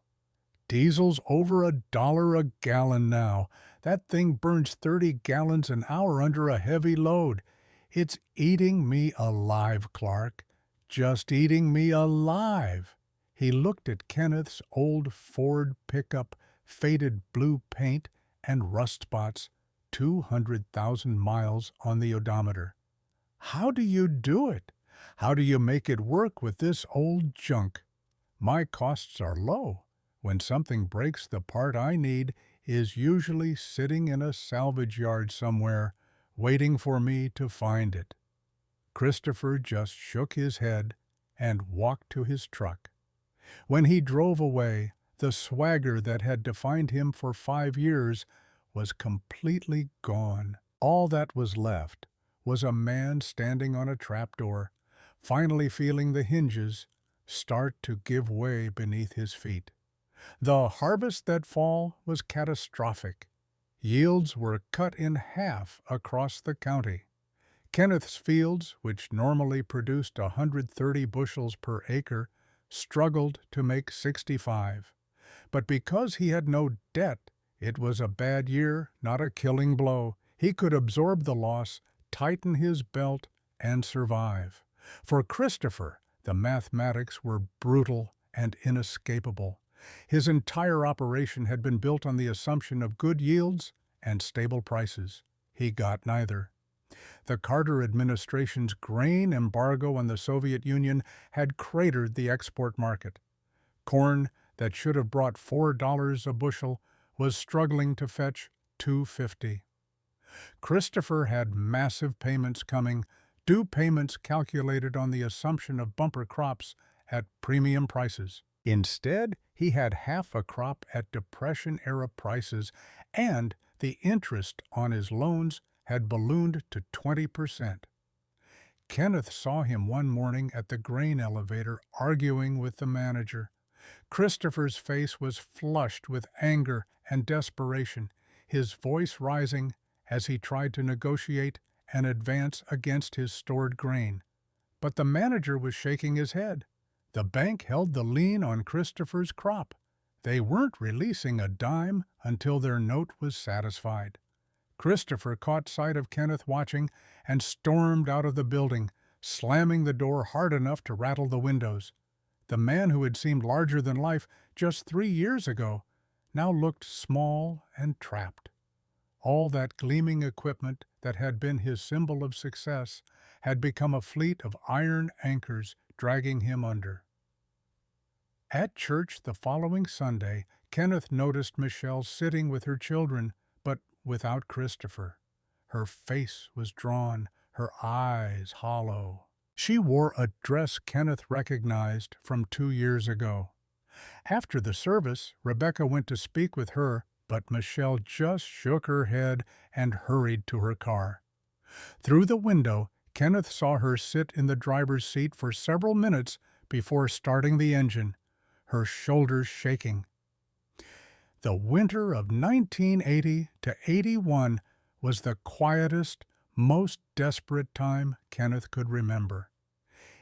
Diesel's over $1 a gallon now. That thing burns 30 gallons an hour under a heavy load. It's eating me alive, Clark. Just eating me alive. He looked at Kenneth's old Ford pickup, faded blue paint and rust spots, 200,000 miles on the odometer. How do you do it? How do you make it work with this old junk? My costs are low. When something breaks, the part I need is usually sitting in a salvage yard somewhere, waiting for me to find it. Christopher just shook his head and walked to his truck. When he drove away, the swagger that had defined him for 5 years was completely gone. All that was left was a man standing on a trapdoor, finally feeling the hinges start to give way beneath his feet. The harvest that fall was catastrophic. Yields were cut in half across the county. Kenneth's fields, which normally produced 130 bushels per acre, struggled to make 65. But because he had no debt, it was a bad year, not a killing blow. He could absorb the loss, tighten his belt, and survive. For Christopher, the mathematics were brutal and inescapable. His entire operation had been built on the assumption of good yields and stable prices. He got neither. The Carter administration's grain embargo on the Soviet Union had cratered the export market. Corn that should have brought $4 a bushel was struggling to fetch $2.50. Christopher had massive payments coming, due payments calculated on the assumption of bumper crops at premium prices. Instead, he had half a crop at Depression-era prices, and the interest on his loans had ballooned to 20%. Kenneth saw him one morning at the grain elevator arguing with the manager. Christopher's face was flushed with anger and desperation, his voice rising as he tried to negotiate an advance against his stored grain. But the manager was shaking his head. The bank held the lien on Christopher's crop. They weren't releasing a dime until their note was satisfied. Christopher caught sight of Kenneth watching and stormed out of the building, slamming the door hard enough to rattle the windows. The man who had seemed larger than life just 3 years ago now looked small and trapped. All that gleaming equipment that had been his symbol of success had become a fleet of iron anchors dragging him under. At church the following Sunday, Kenneth noticed Michelle sitting with her children, but without Christopher. Her face was drawn, her eyes hollow. She wore a dress Kenneth recognized from 2 years ago. After the service, Rebecca went to speak with her, but Michelle just shook her head and hurried to her car. Through the window, Kenneth saw her sit in the driver's seat for several minutes before starting the engine, her shoulders shaking. The winter of 1980 to 81 was the quietest, most desperate time Kenneth could remember.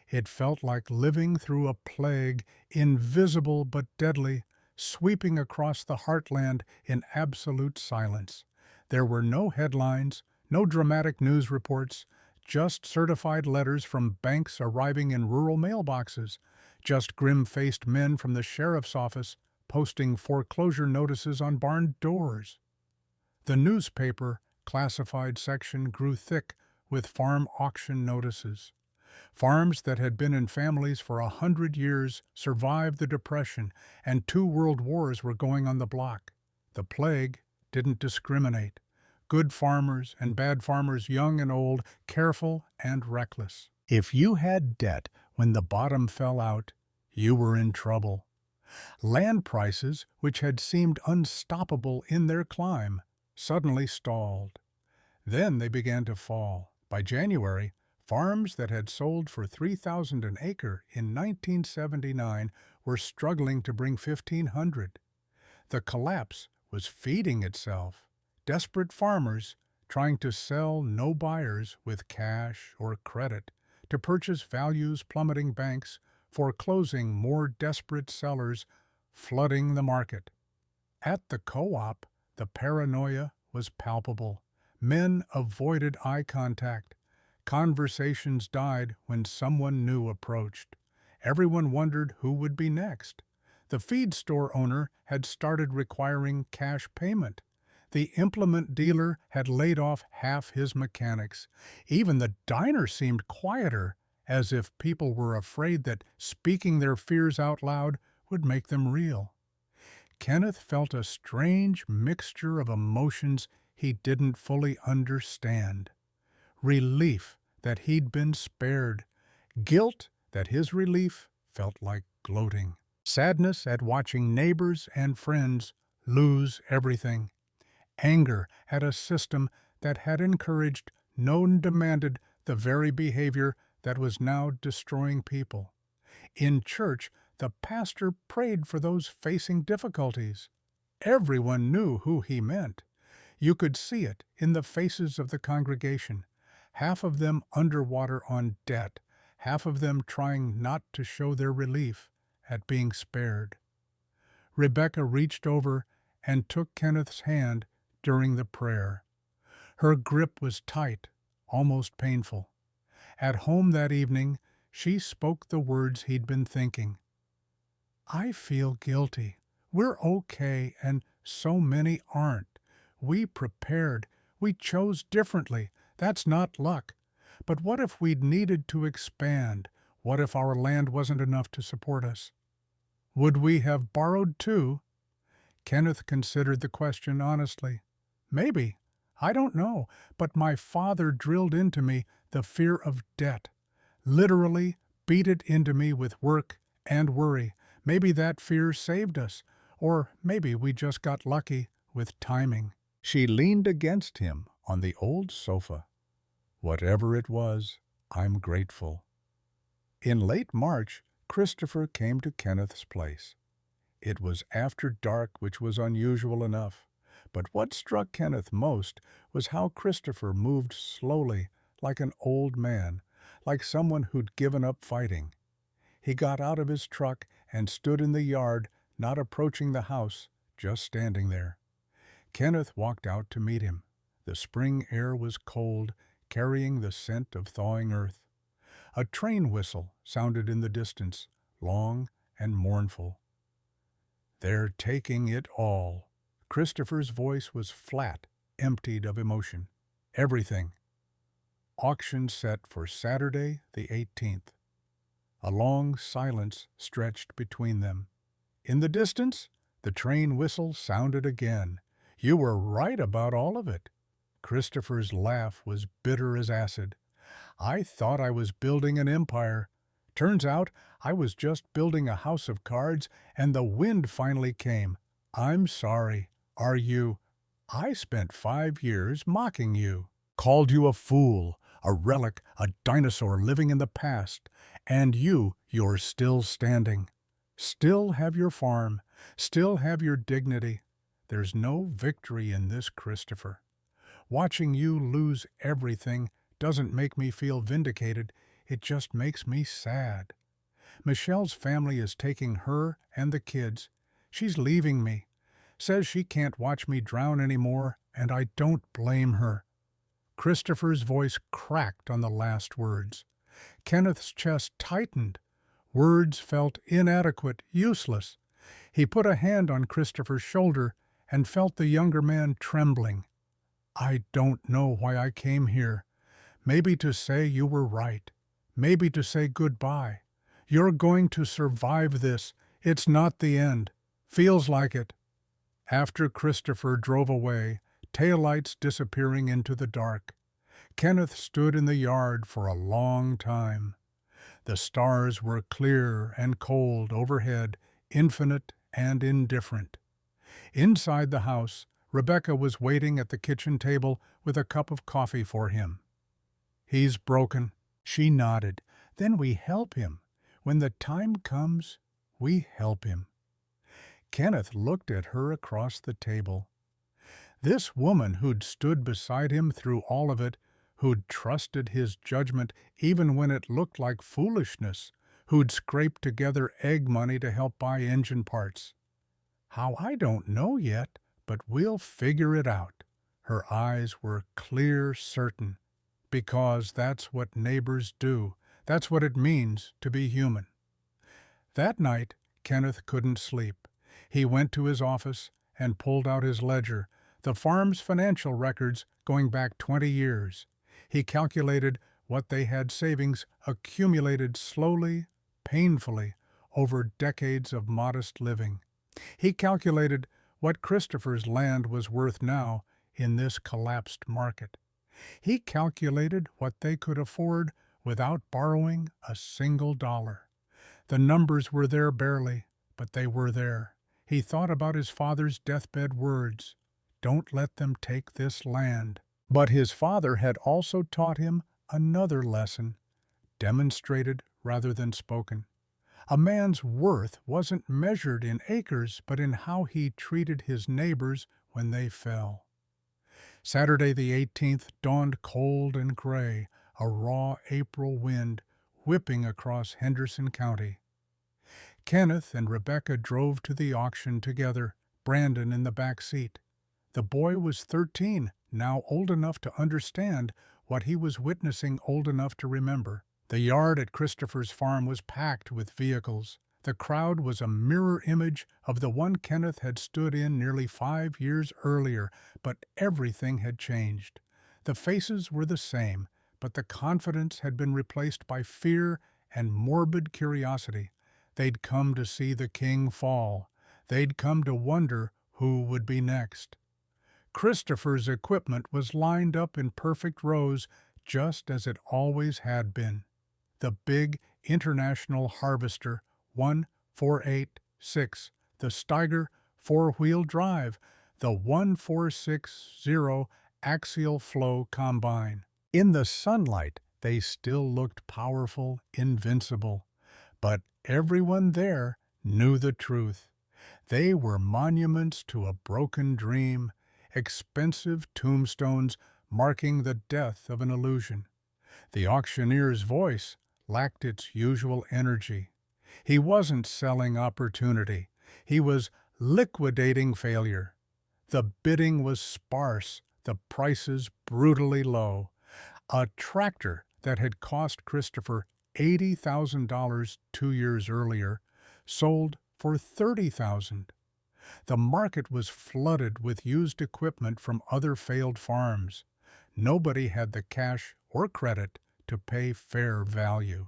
It felt like living through a plague, invisible but deadly, sweeping across the heartland in absolute silence. There were no headlines, no dramatic news reports, just certified letters from banks arriving in rural mailboxes, just grim-faced men from the sheriff's office posting foreclosure notices on barn doors. The newspaper classified section grew thick with farm auction notices. Farms that had been in families for 100 years survived the Depression, and 2 world wars were going on the block. The plague didn't discriminate. Good farmers and bad farmers, young and old, careful and reckless. If you had debt when the bottom fell out, you were in trouble. Land prices, which had seemed unstoppable in their climb, suddenly stalled. Then they began to fall. By January, farms that had sold for $3,000 an acre in 1979 were struggling to bring $1,500. The collapse was feeding itself. Desperate farmers trying to sell no buyers with cash or credit, to purchase values plummeting banks, foreclosing more desperate sellers, flooding the market. At the co-op, the paranoia was palpable. Men avoided eye contact. Conversations died when someone new approached. Everyone wondered who would be next. The feed store owner had started requiring cash payment. The implement dealer had laid off half his mechanics. Even the diner seemed quieter, as if people were afraid that speaking their fears out loud would make them real. Kenneth felt a strange mixture of emotions he didn't fully understand. Relief that he'd been spared, guilt that his relief felt like gloating, sadness at watching neighbors and friends lose everything, anger at a system that had encouraged, no, demanded the very behavior that was now destroying people. In church, the pastor prayed for those facing difficulties. Everyone knew who he meant. You could see it in the faces of the congregation, half of them underwater on debt, half of them trying not to show their relief at being spared. Rebecca reached over and took Kenneth's hand during the prayer. Her grip was tight, almost painful. At home that evening, she spoke the words he'd been thinking. "I feel guilty. We're okay, and so many aren't. We prepared. We chose differently. That's not luck. But what if we'd needed to expand? What if our land wasn't enough to support us? Would we have borrowed too?" Kenneth considered the question honestly. "Maybe. I don't know, but my father drilled into me the fear of debt. Literally beat it into me with work and worry. Maybe that fear saved us, or maybe we just got lucky with timing." She leaned against him on the old sofa. "Whatever it was, I'm grateful." In late March, Christopher came to Kenneth's place. It was after dark, which was unusual enough. But what struck Kenneth most was how Christopher moved slowly, like an old man, like someone who'd given up fighting. He got out of his truck and stood in the yard, not approaching the house, just standing there. Kenneth walked out to meet him. The spring air was cold, carrying the scent of thawing earth. A train whistle sounded in the distance, long and mournful. "They're taking it all." Christopher's voice was flat, emptied of emotion. "Everything." Auction set for Saturday, the 18th. A long silence stretched between them. In the distance, the train whistle sounded again. "You were right about all of it." Christopher's laugh was bitter as acid. "I thought I was building an empire. Turns out I was just building a house of cards, and the wind finally came. I'm sorry. Are you? I spent 5 years mocking you. Called you a fool, a relic, a dinosaur living in the past. And you're still standing. Still have your farm. Still have your dignity. There's no victory in this, Christopher. Watching you lose everything doesn't make me feel vindicated. It just makes me sad. Michelle's family is taking her and the kids. She's leaving me. Says she can't watch me drown anymore, and I don't blame her." Christopher's voice cracked on the last words. Kenneth's chest tightened. Words felt inadequate, useless. He put a hand on Christopher's shoulder and felt the younger man trembling. "I don't know why I came here. Maybe to say you were right. Maybe to say goodbye. You're going to survive this. It's not the end. Feels like it." After Christopher drove away, taillights disappearing into the dark, Kenneth stood in the yard for a long time. The stars were clear and cold overhead, infinite and indifferent. Inside the house, Rebecca was waiting at the kitchen table with a cup of coffee for him. "He's broken." She nodded. "Then we help him. When the time comes, we help him." Kenneth looked at her across the table. This woman who'd stood beside him through all of it, who'd trusted his judgment even when it looked like foolishness, who'd scraped together egg money to help buy engine parts. "How, I don't know yet, but we'll figure it out." Her eyes were clear, certain, because that's what neighbors do. That's what it means to be human. That night, Kenneth couldn't sleep. He went to his office and pulled out his ledger, the farm's financial records going back 20 years. He calculated what they had savings accumulated slowly, painfully, over decades of modest living. He calculated what Christopher's land was worth now in this collapsed market. He calculated what they could afford without borrowing a single dollar. The numbers were there barely, but they were there. He thought about his father's deathbed words, "Don't let them take this land." But his father had also taught him another lesson, demonstrated rather than spoken. A man's worth wasn't measured in acres, but in how he treated his neighbors when they fell. Saturday the 18th dawned cold and gray, a raw April wind whipping across Henderson County. Kenneth and Rebecca drove to the auction together, Brandon in the back seat. The boy was 13, now old enough to understand what he was witnessing, old enough to remember. The yard at Christopher's farm was packed with vehicles. The crowd was a mirror image of the one Kenneth had stood in nearly 5 years earlier, but everything had changed. The faces were the same, but the confidence had been replaced by fear and morbid curiosity. They'd come to see the king fall. They'd come to wonder who would be next. Christopher's equipment was lined up in perfect rows, just as it always had been. The big International Harvester 1486, the Steiger four-wheel drive, the 1460 axial flow combine. In the sunlight, they still looked powerful, invincible. But everyone there knew the truth. They were monuments to a broken dream, expensive tombstones marking the death of an illusion. The auctioneer's voice lacked its usual energy. He wasn't selling opportunity. He was liquidating failure. The bidding was sparse, the prices brutally low. A tractor that had cost Christopher $80,000 2 years earlier sold for $30,000. The market was flooded with used equipment from other failed farms. Nobody had the cash or credit to pay fair value.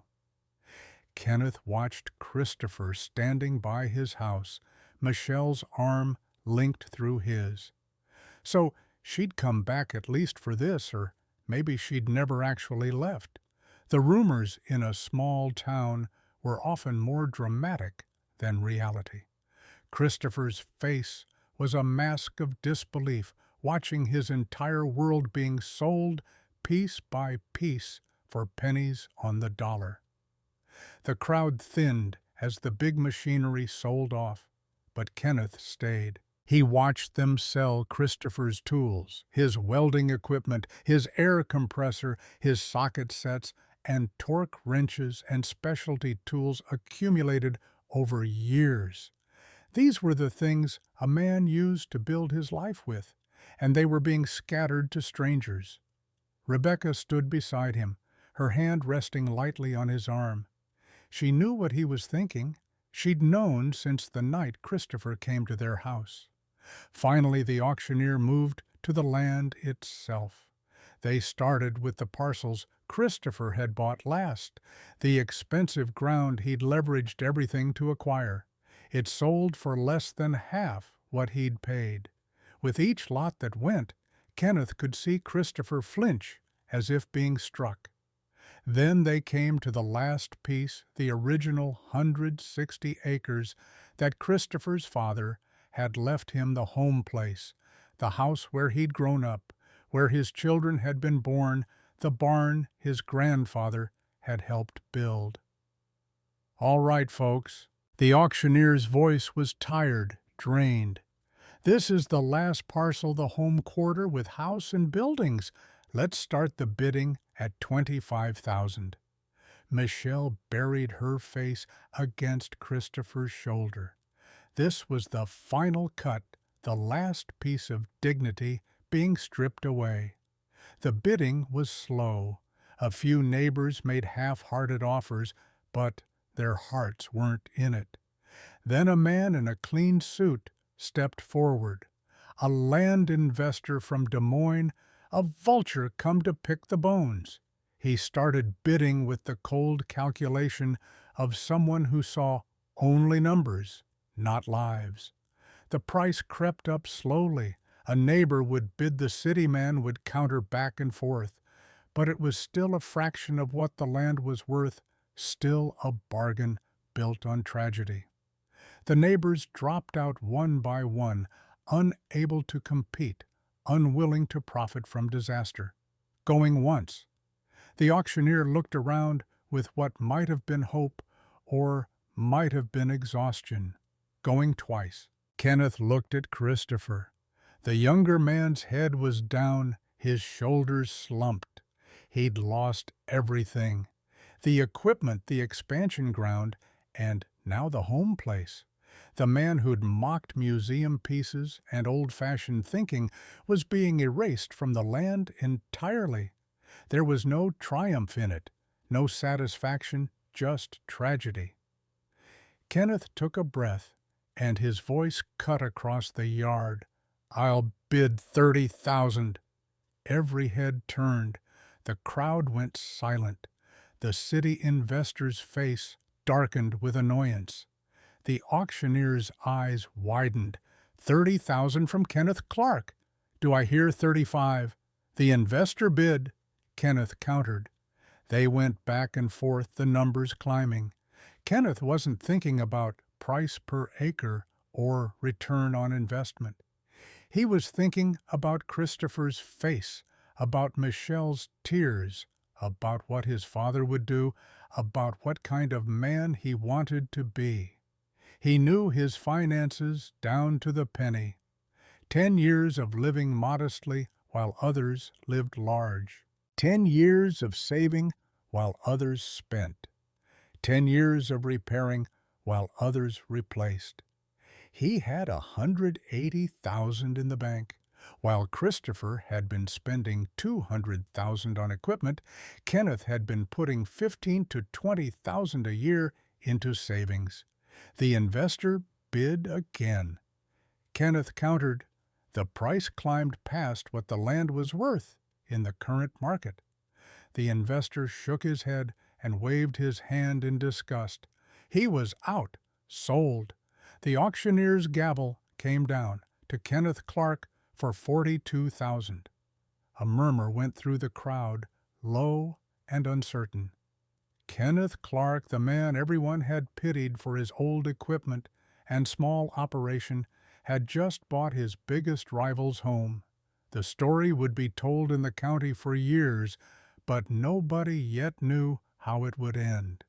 Kenneth watched Christopher standing by his house, Michelle's arm linked through his. So she'd come back at least for this, or maybe she'd never actually left. The rumors in a small town were often more dramatic than reality. Christopher's face was a mask of disbelief, watching his entire world being sold piece by piece for pennies on the dollar. The crowd thinned as the big machinery sold off, but Kenneth stayed. He watched them sell Christopher's tools, his welding equipment, his air compressor, his socket sets, and torque wrenches and specialty tools accumulated over years. These were the things a man used to build his life with, and they were being scattered to strangers. Rebecca stood beside him, her hand resting lightly on his arm. She knew what he was thinking. She'd known since the night Christopher came to their house. Finally, the auctioneer moved to the land itself. They started with the parcels Christopher had bought last, the expensive ground he'd leveraged everything to acquire. It sold for less than half what he'd paid. With each lot that went, Kenneth could see Christopher flinch as if being struck. Then they came to the last piece, the original 160 acres that Christopher's father had left him, the home place, the house where he'd grown up, where his children had been born, the barn his grandfather had helped build. "All right, folks." The auctioneer's voice was tired, drained. "This is the last parcel, the home quarter with house and buildings. Let's start the bidding at $25,000. Michelle buried her face against Christopher's shoulder. This was the final cut, the last piece of dignity being stripped away. The bidding was slow. A few neighbors made half-hearted offers, but their hearts weren't in it. Then a man in a clean suit stepped forward. A land investor from Des Moines, a vulture come to pick the bones. He started bidding with the cold calculation of someone who saw only numbers, not lives. The price crept up slowly. A neighbor would bid, the city man would counter back and forth. But it was still a fraction of what the land was worth, still a bargain built on tragedy. The neighbors dropped out one by one, unable to compete, unwilling to profit from disaster. Going once. The auctioneer looked around with what might have been hope or might have been exhaustion. Going twice. Kenneth looked at Christopher. The younger man's head was down, his shoulders slumped. He'd lost everything. The equipment, the expansion ground, and now the home place. The man who'd mocked museum pieces and old-fashioned thinking was being erased from the land entirely. There was no triumph in it, no satisfaction, just tragedy. Kenneth took a breath, and his voice cut across the yard. "I'll bid 30,000. Every head turned. The crowd went silent. The city investor's face darkened with annoyance. The auctioneer's eyes widened. 30,000 from Kenneth Clark. Do I hear 35? The investor bid. Kenneth countered. They went back and forth, the numbers climbing. Kenneth wasn't thinking about price per acre or return on investment. He was thinking about Christopher's face, about Michelle's tears, about what his father would do, about what kind of man he wanted to be. He knew his finances down to the penny. 10 years of living modestly while others lived large. 10 years of saving while others spent. 10 years of repairing while others replaced. He had 180,000 in the bank. While Christopher had been spending 200,000 on equipment, Kenneth had been putting 15 to 20,000 a year into savings. The investor bid again. Kenneth countered. The price climbed past what the land was worth in the current market. The investor shook his head and waved his hand in disgust. He was out, sold. The auctioneer's gavel came down to Kenneth Clark for 42,000. A murmur went through the crowd, low and uncertain. Kenneth Clark, the man everyone had pitied for his old equipment and small operation, had just bought his biggest rival's home. The story would be told in the county for years, but nobody yet knew how it would end.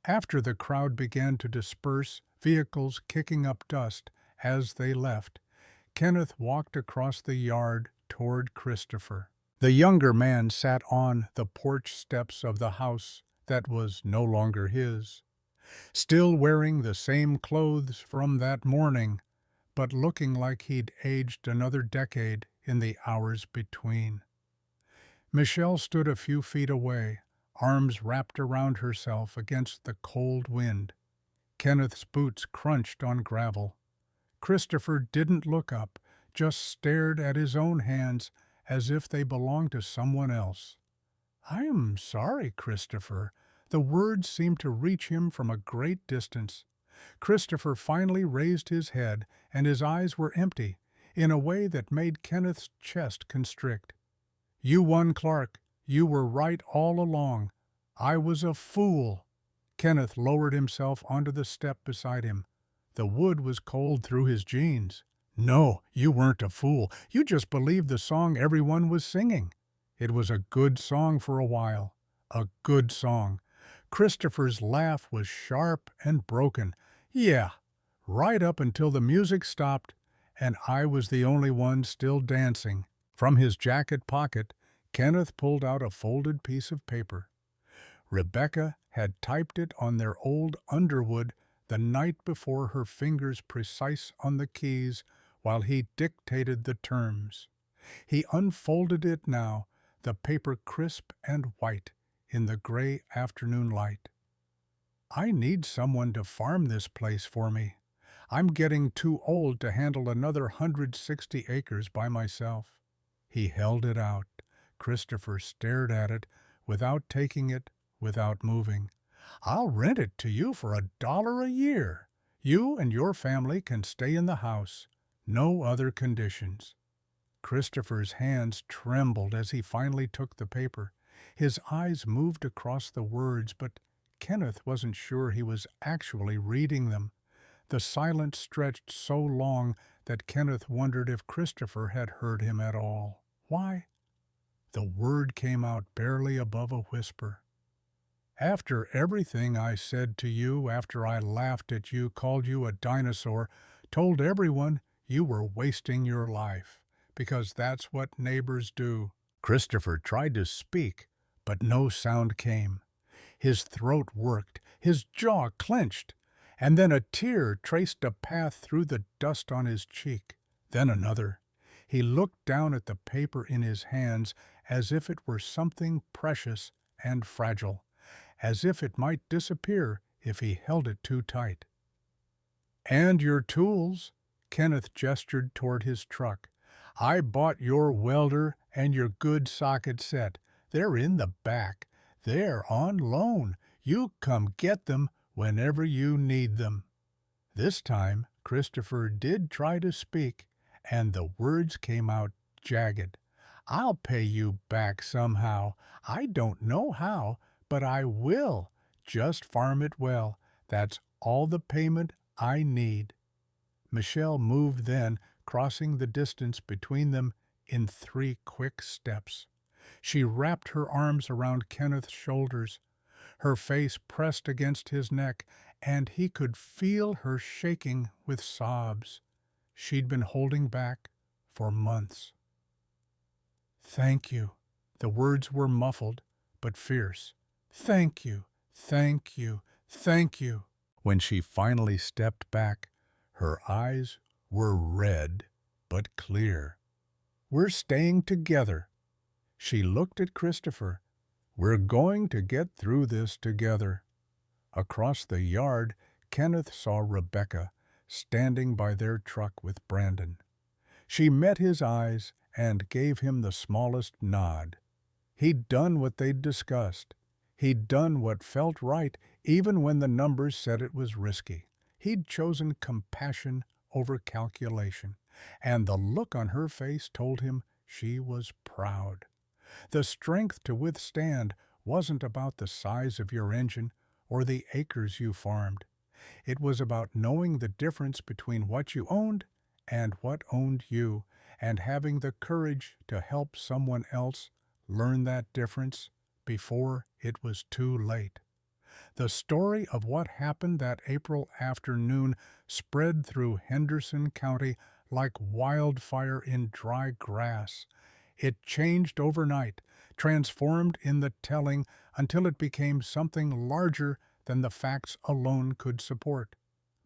After the crowd began to disperse, vehicles kicking up dust as they left, Kenneth walked across the yard toward Christopher. The younger man sat on the porch steps of the house that was no longer his, still wearing the same clothes from that morning, but looking like he'd aged another decade in the hours between. Michelle stood a few feet away, arms wrapped around herself against the cold wind. Kenneth's boots crunched on gravel. Christopher didn't look up, just stared at his own hands as if they belonged to someone else. "I am sorry, Christopher." The words seemed to reach him from a great distance. Christopher finally raised his head, and his eyes were empty, in a way that made Kenneth's chest constrict. "You won, Clark. You were right all along. I was a fool." Kenneth lowered himself onto the step beside him. The wood was cold through his jeans. "No, you weren't a fool. You just believed the song everyone was singing. It was a good song for a while. A good song." Christopher's laugh was sharp and broken. "Yeah, right up until the music stopped, and I was the only one still dancing." From his jacket pocket, Kenneth pulled out a folded piece of paper. Rebecca had typed it on their old Underwood the night before, her fingers precise on the keys while he dictated the terms. He unfolded it now, the paper crisp and white in the gray afternoon light. "I need someone to farm this place for me. I'm getting too old to handle another 160 acres by myself." He held it out. Christopher stared at it, without taking it, without moving. "I'll rent it to you for $1 a year. You and your family can stay in the house. No other conditions." Christopher's hands trembled as he finally took the paper. His eyes moved across the words, but Kenneth wasn't sure he was actually reading them. The silence stretched so long that Kenneth wondered if Christopher had heard him at all. "Why?" The word came out barely above a whisper. After everything I said to you, after I laughed at you, called you a dinosaur, told everyone you were wasting your life, because that's what neighbors do. Christopher tried to speak, but no sound came. His throat worked, his jaw clenched, and then a tear traced a path through the dust on his cheek, then another. He looked down at the paper in his hands as if it were something precious and fragile, as if it might disappear if he held it too tight. "And your tools," Kenneth gestured toward his truck. "I bought your welder and your good socket set. They're in the back. They're on loan. You come get them whenever you need them." This time Christopher did try to speak, and the words came out jagged. "I'll pay you back somehow. I don't know how, but I will. Just farm it well. That's all the payment I need." Michelle moved then, crossing the distance between them in 3 quick steps. She wrapped her arms around Kenneth's shoulders, her face pressed against his neck, and he could feel her shaking with sobs she'd been holding back for months. "Thank you." The words were muffled, but fierce. "Thank you, thank you, thank you." When she finally stepped back, her eyes were red but clear. "We're staying together." She looked at Christopher. "We're going to get through this together." Across the yard, Kenneth saw Rebecca standing by their truck with Brandon. She met his eyes and gave him the smallest nod. He'd done what they'd discussed. He'd done what felt right, even when the numbers said it was risky. He'd chosen compassion over calculation, and the look on her face told him she was proud. The strength to withstand wasn't about the size of your engine or the acres you farmed. It was about knowing the difference between what you owned and what owned you, and having the courage to help someone else learn that difference before it was too late. The story of what happened that April afternoon spread through Henderson County like wildfire in dry grass. It changed overnight, transformed in the telling until it became something larger than the facts alone could support.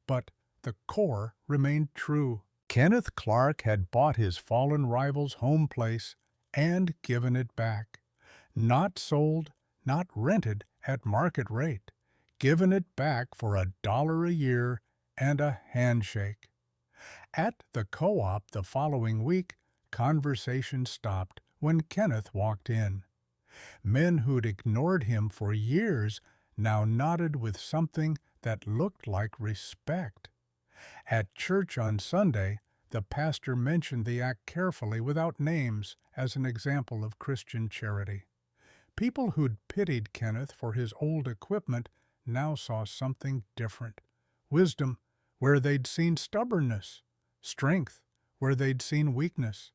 But the core remained true. Kenneth Clark had bought his fallen rival's home place and given it back. Not sold, not rented at market rate. Given it back for $1 a year and a handshake. At the co-op the following week, conversation stopped when Kenneth walked in. Men who'd ignored him for years now nodded with something that looked like respect. At church on Sunday, the pastor mentioned the act carefully without names as an example of Christian charity. People who'd pitied Kenneth for his old equipment now saw something different. Wisdom where they'd seen stubbornness. Strength where they'd seen weakness.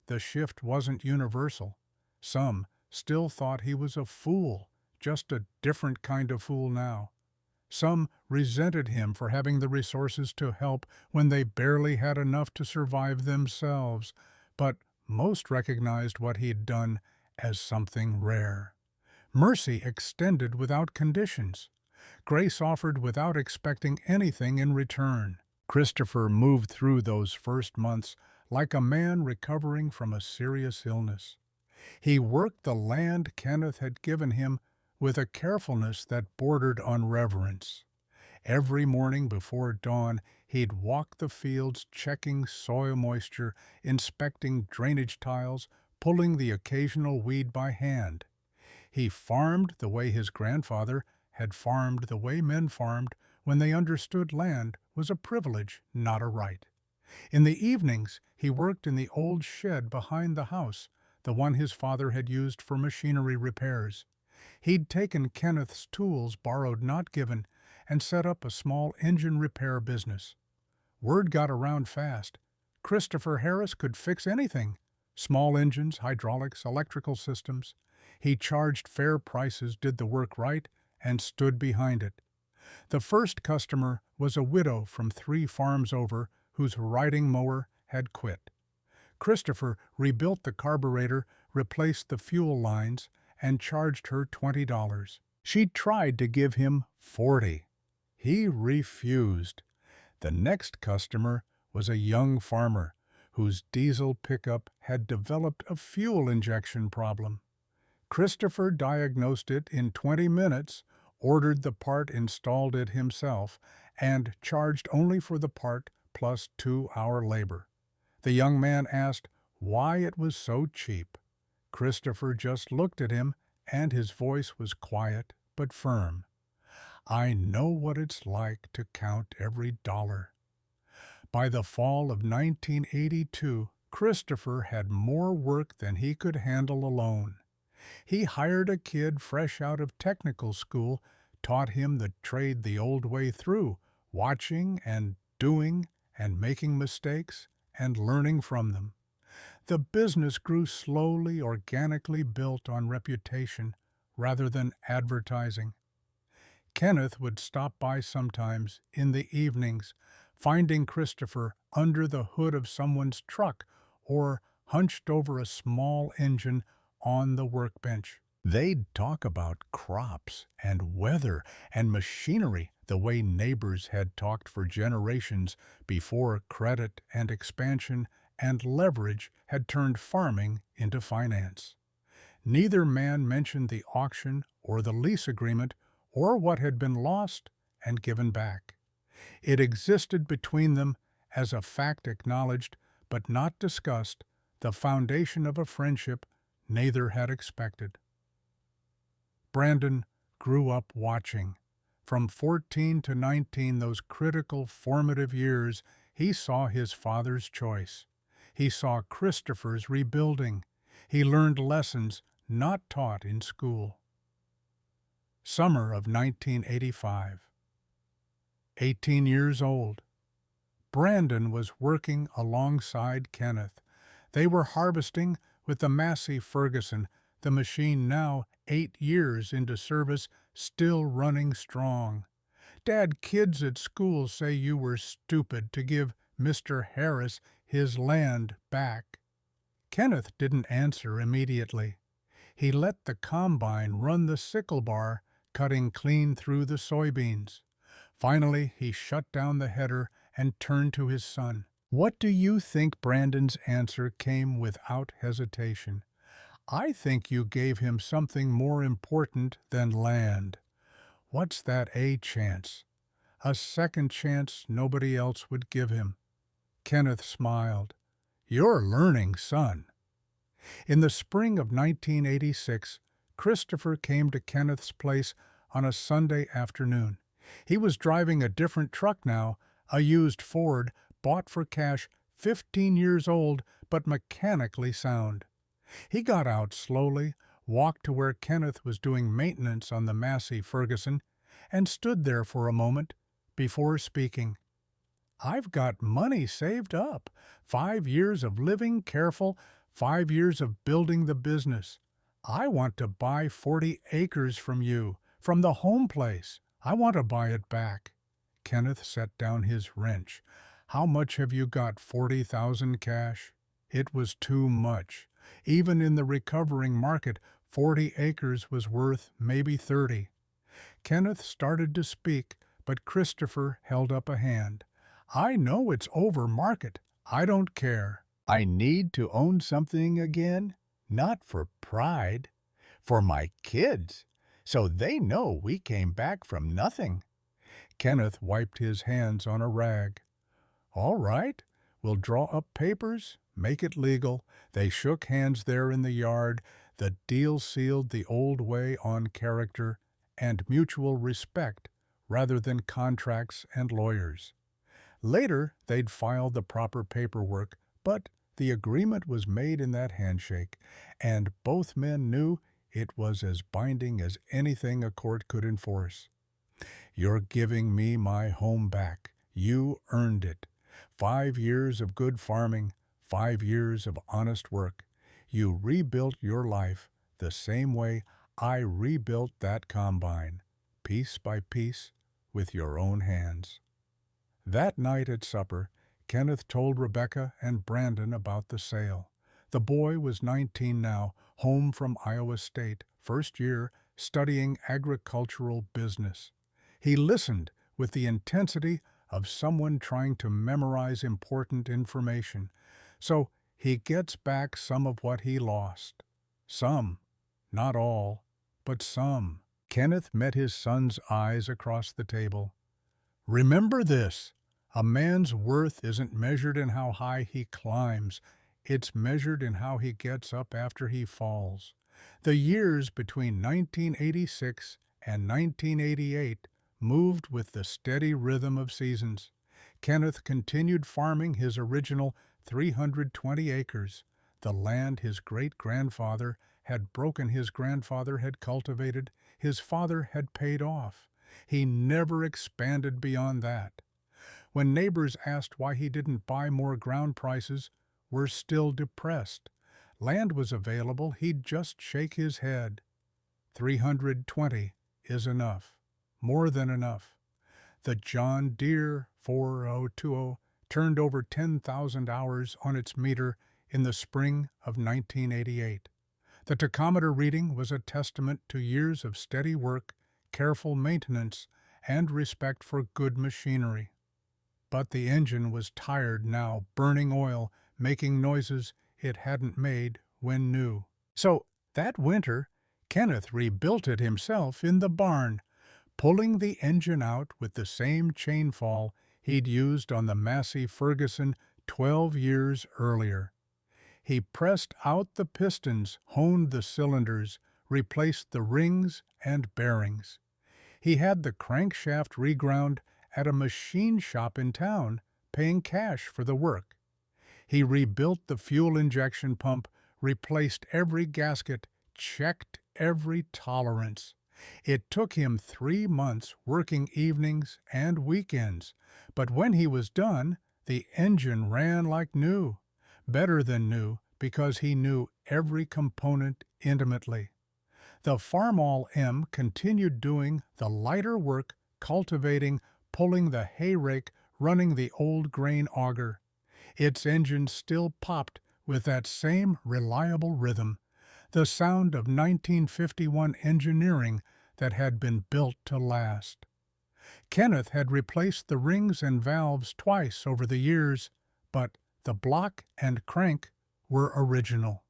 The shift wasn't universal. Some still thought he was a fool, just a different kind of fool now. Some resented him for having the resources to help when they barely had enough to survive themselves, but most recognized what he'd done as something rare. Mercy extended without conditions. Grace offered without expecting anything in return. Christopher moved through those first months like a man recovering from a serious illness. He worked the land Kenneth had given him with a carefulness that bordered on reverence. Every morning before dawn, he'd walk the fields checking soil moisture, inspecting drainage tiles, pulling the occasional weed by hand. He farmed the way his grandfather had farmed the way men farmed when they understood land was a privilege, not a right. In the evenings, he worked in the old shed behind the house, the one his father had used for machinery repairs. He'd taken Kenneth's tools, borrowed not given, and set up a small engine repair business. Word got around fast. Christopher Harris could fix anything. Small engines, hydraulics, electrical systems. He charged fair prices, did the work right, and stood behind it. The first customer was a widow from 3 farms over whose riding mower had quit. Christopher rebuilt the carburetor, replaced the fuel lines, and charged her $20. She tried to give him $40. He refused. The next customer was a young farmer whose diesel pickup had developed a fuel injection problem. Christopher diagnosed it in 20 minutes, ordered the part, installed it himself, and charged only for the part plus 2-hour labor. The young man asked why it was so cheap. Christopher just looked at him, and his voice was quiet but firm. "I know what it's like to count every dollar." By the fall of 1982, Christopher had more work than he could handle alone. He hired a kid fresh out of technical school, taught him the trade the old way through, watching and doing and making mistakes and learning from them. The business grew slowly, organically built on reputation rather than advertising. Kenneth would stop by sometimes in the evenings, finding Christopher under the hood of someone's truck or hunched over a small engine on the workbench. They'd talk about crops and weather and machinery the way neighbors had talked for generations before credit and expansion and leverage had turned farming into finance. Neither man mentioned the auction or the lease agreement or what had been lost and given back. It existed between them as a fact acknowledged but not discussed, the foundation of a friendship neither had expected. Brandon grew up watching. From 14 to 19, those critical formative years, he saw his father's choice. He saw Christopher's rebuilding. He learned lessons not taught in school. Summer of 1985. 18 years old. Brandon was working alongside Kenneth. They were harvesting with the Massey Ferguson, the machine now 8 years into service, still running strong. "Dad, kids at school say you were stupid to give Mr. Harris his land back." Kenneth didn't answer immediately. He let the combine run the sickle bar, cutting clean through the soybeans. Finally, he shut down the header and turned to his son. "What do you think?" Brandon's answer came without hesitation. "I think you gave him something more important than land." "What's that a chance?" "A second chance nobody else would give him." Kenneth smiled. "You're learning, son." In the spring of 1986, Christopher came to Kenneth's place on a Sunday afternoon. He was driving a different truck now, a used Ford, bought for cash, 15 years old, but mechanically sound. He got out slowly, walked to where Kenneth was doing maintenance on the Massey Ferguson, and stood there for a moment before speaking. "I've got money saved up, 5 years of living careful, 5 years of building the business. I want to buy 40 acres from you, from the home place. I want to buy it back." Kenneth set down his wrench. "How much have you got? 40,000 cash?" It was too much. Even in the recovering market, 40 acres was worth maybe 30. Kenneth started to speak, but Christopher held up a hand. "I know it's over market. I don't care. I need to own something again, not for pride, for my kids, so they know we came back from nothing." Kenneth wiped his hands on a rag. "All right, we'll draw up papers, make it legal." They shook hands there in the yard. The deal sealed the old way on character and mutual respect rather than contracts and lawyers. Later, they'd filed the proper paperwork, but the agreement was made in that handshake, and both men knew it was as binding as anything a court could enforce. "You're giving me my home back. You earned it. 5 years of good farming, 5 years of honest work. You rebuilt your life the same way I rebuilt that combine. piece by piece, with your own hands. That night at supper, Kenneth told Rebecca and Brandon about the sale. The boy was 19 now, home from Iowa State, first year, studying agricultural business. He listened with the intensity of someone trying to memorize important information. So he gets back some of what he lost. Some, not all, but some. Kenneth met his son's eyes across the table. Remember this. A man's worth isn't measured in how high he climbs. It's measured in how he gets up after he falls. The years between 1986 and 1988 moved with the steady rhythm of seasons. Kenneth continued farming his original 320 acres, the land his great-grandfather had broken his grandfather had cultivated, his father had paid off. He never expanded beyond that. When neighbors asked why he didn't buy more, ground prices were still depressed. Land was available, he'd just shake his head. 320 is enough, more than enough. The John Deere 4020 turned over 10,000 hours on its meter in the spring of 1988. The tachometer reading was a testament to years of steady work, careful maintenance, and respect for good machinery. But the engine was tired now, burning oil, making noises it hadn't made when new. So that winter, Kenneth rebuilt it himself in the barn, pulling the engine out with the same chainfall he'd used on the Massey Ferguson 12 years earlier. He pressed out the pistons, honed the cylinders, replaced the rings and bearings. He had the crankshaft reground at a machine shop in town, paying cash for the work. He rebuilt the fuel injection pump, replaced every gasket, checked every tolerance. It took him 3 months working evenings and weekends, but when he was done, the engine ran like new. Better than new, because he knew every component intimately. The Farmall M continued doing the lighter work, cultivating, pulling the hay rake, running the old grain auger. Its engine still popped with that same reliable rhythm, the sound of 1951 engineering that had been built to last. Kenneth had replaced the rings and valves twice over the years, but the block and crank were original.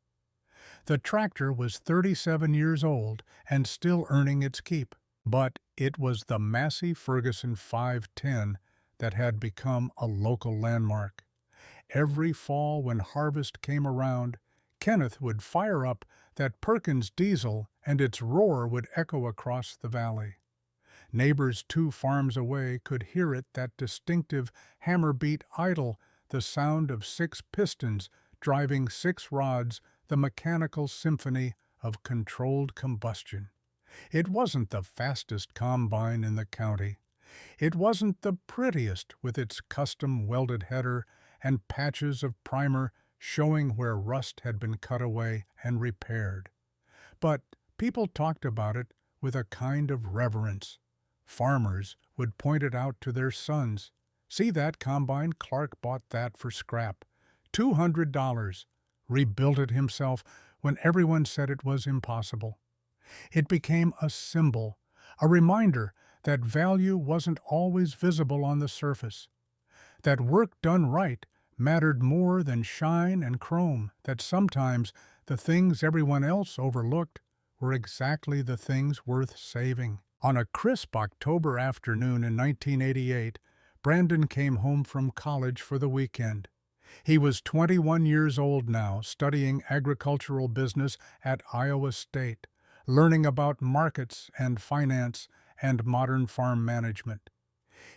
The tractor was 37 years old and still earning its keep, but it was the Massey Ferguson 510 that had become a local landmark. Every fall when harvest came around, Kenneth would fire up that Perkins diesel and its roar would echo across the valley. Neighbors 2 farms away could hear it, that distinctive hammer-beat idle, the sound of 6 pistons driving 6 rods, the mechanical symphony of controlled combustion. It wasn't the fastest combine in the county. It wasn't the prettiest, with its custom welded header and patches of primer showing where rust had been cut away and repaired. But people talked about it with a kind of reverence. Farmers would point it out to their sons. See that combine? Clark bought that for scrap. $200. Rebuilt it himself when everyone said it was impossible. It became a symbol, a reminder that value wasn't always visible on the surface, that work done right mattered more than shine and chrome, that sometimes the things everyone else overlooked were exactly the things worth saving. On a crisp October afternoon in 1988, Brandon came home from college for the weekend. He was 21 years old now, studying agricultural business at Iowa State, learning about markets and finance and modern farm management.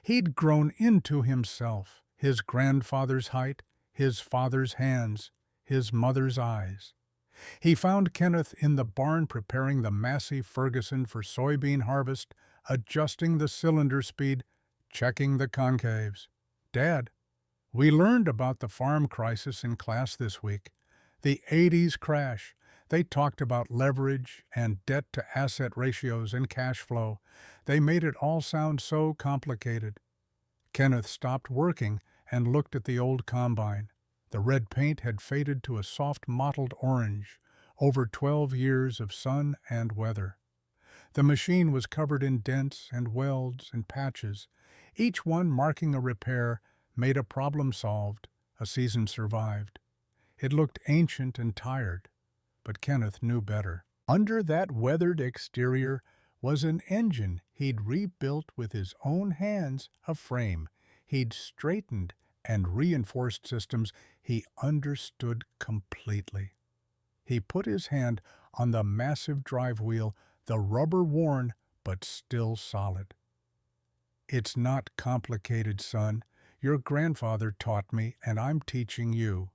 He'd grown into himself, his grandfather's height, his father's hands, his mother's eyes. He found Kenneth in the barn preparing the Massey Ferguson for soybean harvest, adjusting the cylinder speed, checking the concaves. "Dad, we learned about the farm crisis in class this week. The '80s crash, They talked about leverage and debt-to-asset ratios and cash flow. They made it all sound so complicated. Kenneth stopped working and looked at the old combine. The red paint had faded to a soft mottled orange, over 12 years of sun and weather. The machine was covered in dents and welds and patches, each one marking a repair made a problem solved, a season survived. It looked ancient and tired, but Kenneth knew better. Under that weathered exterior was an engine he'd rebuilt with his own hands, a frame he'd straightened, and reinforced systems he understood completely. He put his hand on the massive drive wheel, the rubber worn but still solid. "It's not complicated, son. Your grandfather taught me, and I'm teaching you."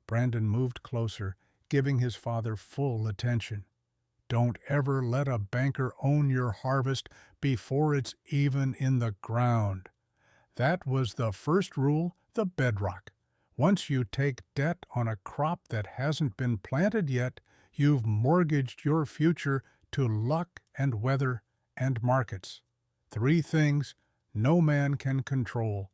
Brandon moved closer, giving his father full attention. "Don't ever let a banker own your harvest before it's even in the ground." That was the first rule, the bedrock. Once you take debt on a crop that hasn't been planted yet, you've mortgaged your future to luck and weather and markets. 3 things no man can control.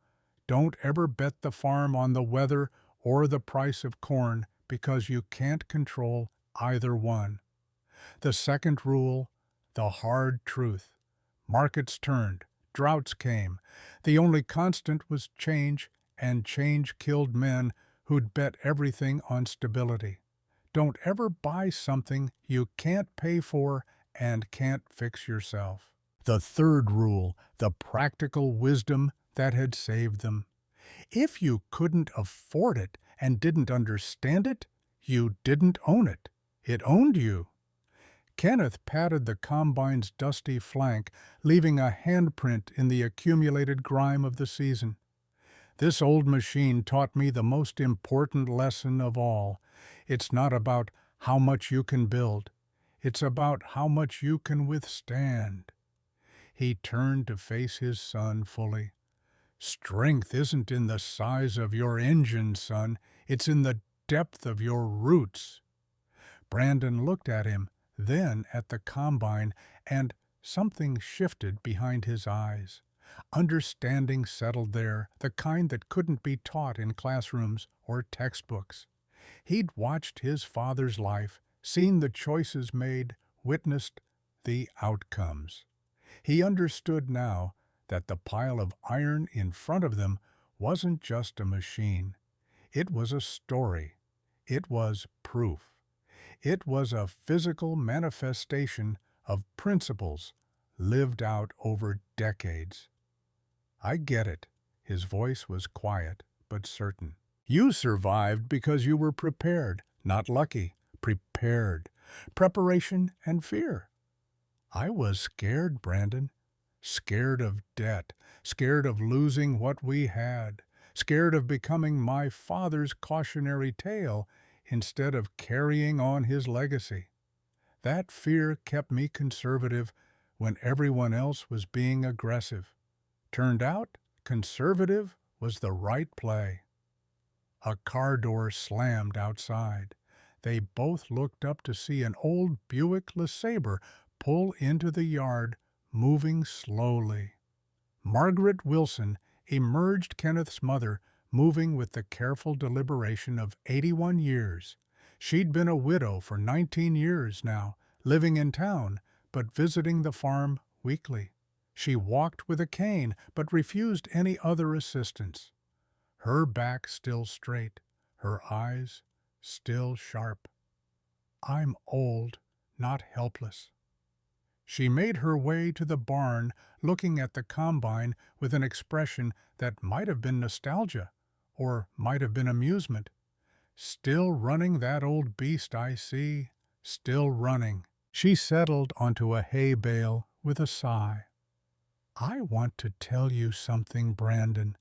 Don't ever bet the farm on the weather or the price of corn, because you can't control either one. The second rule, the hard truth. Markets turned, droughts came. The only constant was change, and change killed men who'd bet everything on stability. Don't ever buy something you can't pay for and can't fix yourself. The third rule, the practical wisdom that had saved them. If you couldn't afford it and didn't understand it, you didn't own it. It owned you. Kenneth patted the combine's dusty flank, leaving a handprint in the accumulated grime of the season. "This old machine taught me the most important lesson of all. It's not about how much you can build. It's about how much you can withstand." He turned to face his son fully. "Strength isn't in the size of your engine, son. It's in the depth of your roots." Brandon looked at him, then at the combine, and something shifted behind his eyes. Understanding settled there, the kind that couldn't be taught in classrooms or textbooks. He'd watched his father's life, seen the choices made, witnessed the outcomes. He understood now that the pile of iron in front of them wasn't just a machine. It was a story. It was proof. It was a physical manifestation of principles lived out over decades. "I get it." His voice was quiet but certain. "You survived because you were prepared, not lucky. Prepared. Preparation and fear." "I was scared, Brandon. Scared of debt. Scared of losing what we had. Scared of becoming my father's cautionary tale instead of carrying on his legacy. That fear kept me conservative when everyone else was being aggressive. Turned out, conservative was the right play." A car door slammed outside. They both looked up to see an old Buick LeSabre pull into the yard, moving slowly. Margaret Wilson emerged, Kenneth's mother, moving with the careful deliberation of 81 years. She'd been a widow for 19 years now, living in town, but visiting the farm weekly. She walked with a cane, but refused any other assistance. Her back still straight, her eyes still sharp. "I'm old, not helpless." She made her way to the barn, looking at the combine with an expression that might have been nostalgia, or might have been amusement. "Still running that old beast, I see. Still running." She settled onto a hay bale with a sigh. "I want to tell you something, Brandon.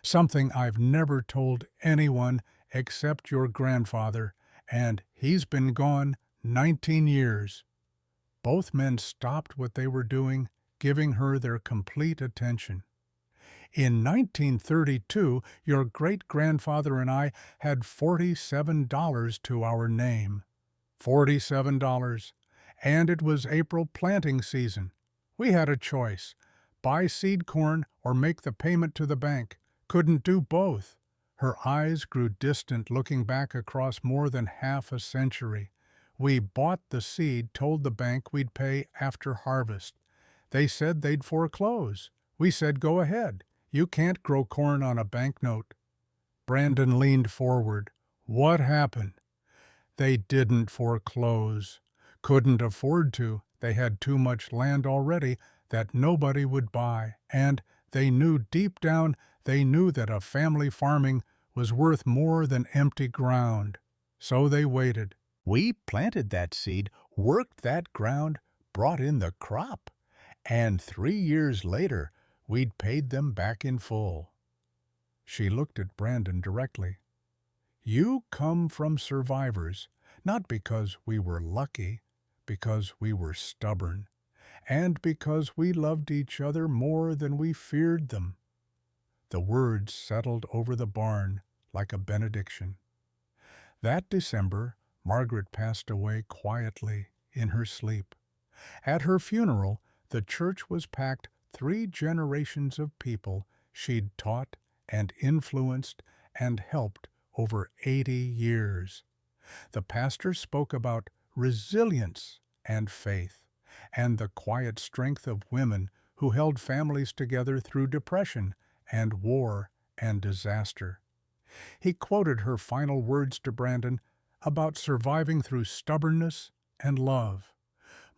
Something I've never told anyone except your grandfather, and he's been gone 19 years. Both men stopped what they were doing, giving her their complete attention. "In 1932, your great-grandfather and I had $47 to our name. $47. And it was April planting season. We had a choice: buy seed corn or make the payment to the bank. Couldn't do both. Her eyes grew distant, looking back across more than half a century. We bought the seed, told the bank we'd pay after harvest. They said they'd foreclose. We said, go ahead. You can't grow corn on a banknote. Brandon leaned forward. What happened? They didn't foreclose. Couldn't afford to. They had too much land already that nobody would buy. And they knew deep down, they knew that a family farming was worth more than empty ground. So they waited. We planted that seed, worked that ground, brought in the crop. And 3 years later, we'd paid them back in full. She looked at Brandon directly. You come from survivors, not because we were lucky, because we were stubborn, and because we loved each other more than we feared them. The words settled over the barn like a benediction. That December, Margaret passed away quietly in her sleep. At her funeral, the church was packed. 3 generations of people she'd taught and influenced and helped over 80 years. The pastor spoke about resilience and faith, and the quiet strength of women who held families together through depression and war and disaster. He quoted her final words to Brandon about surviving through stubbornness and love.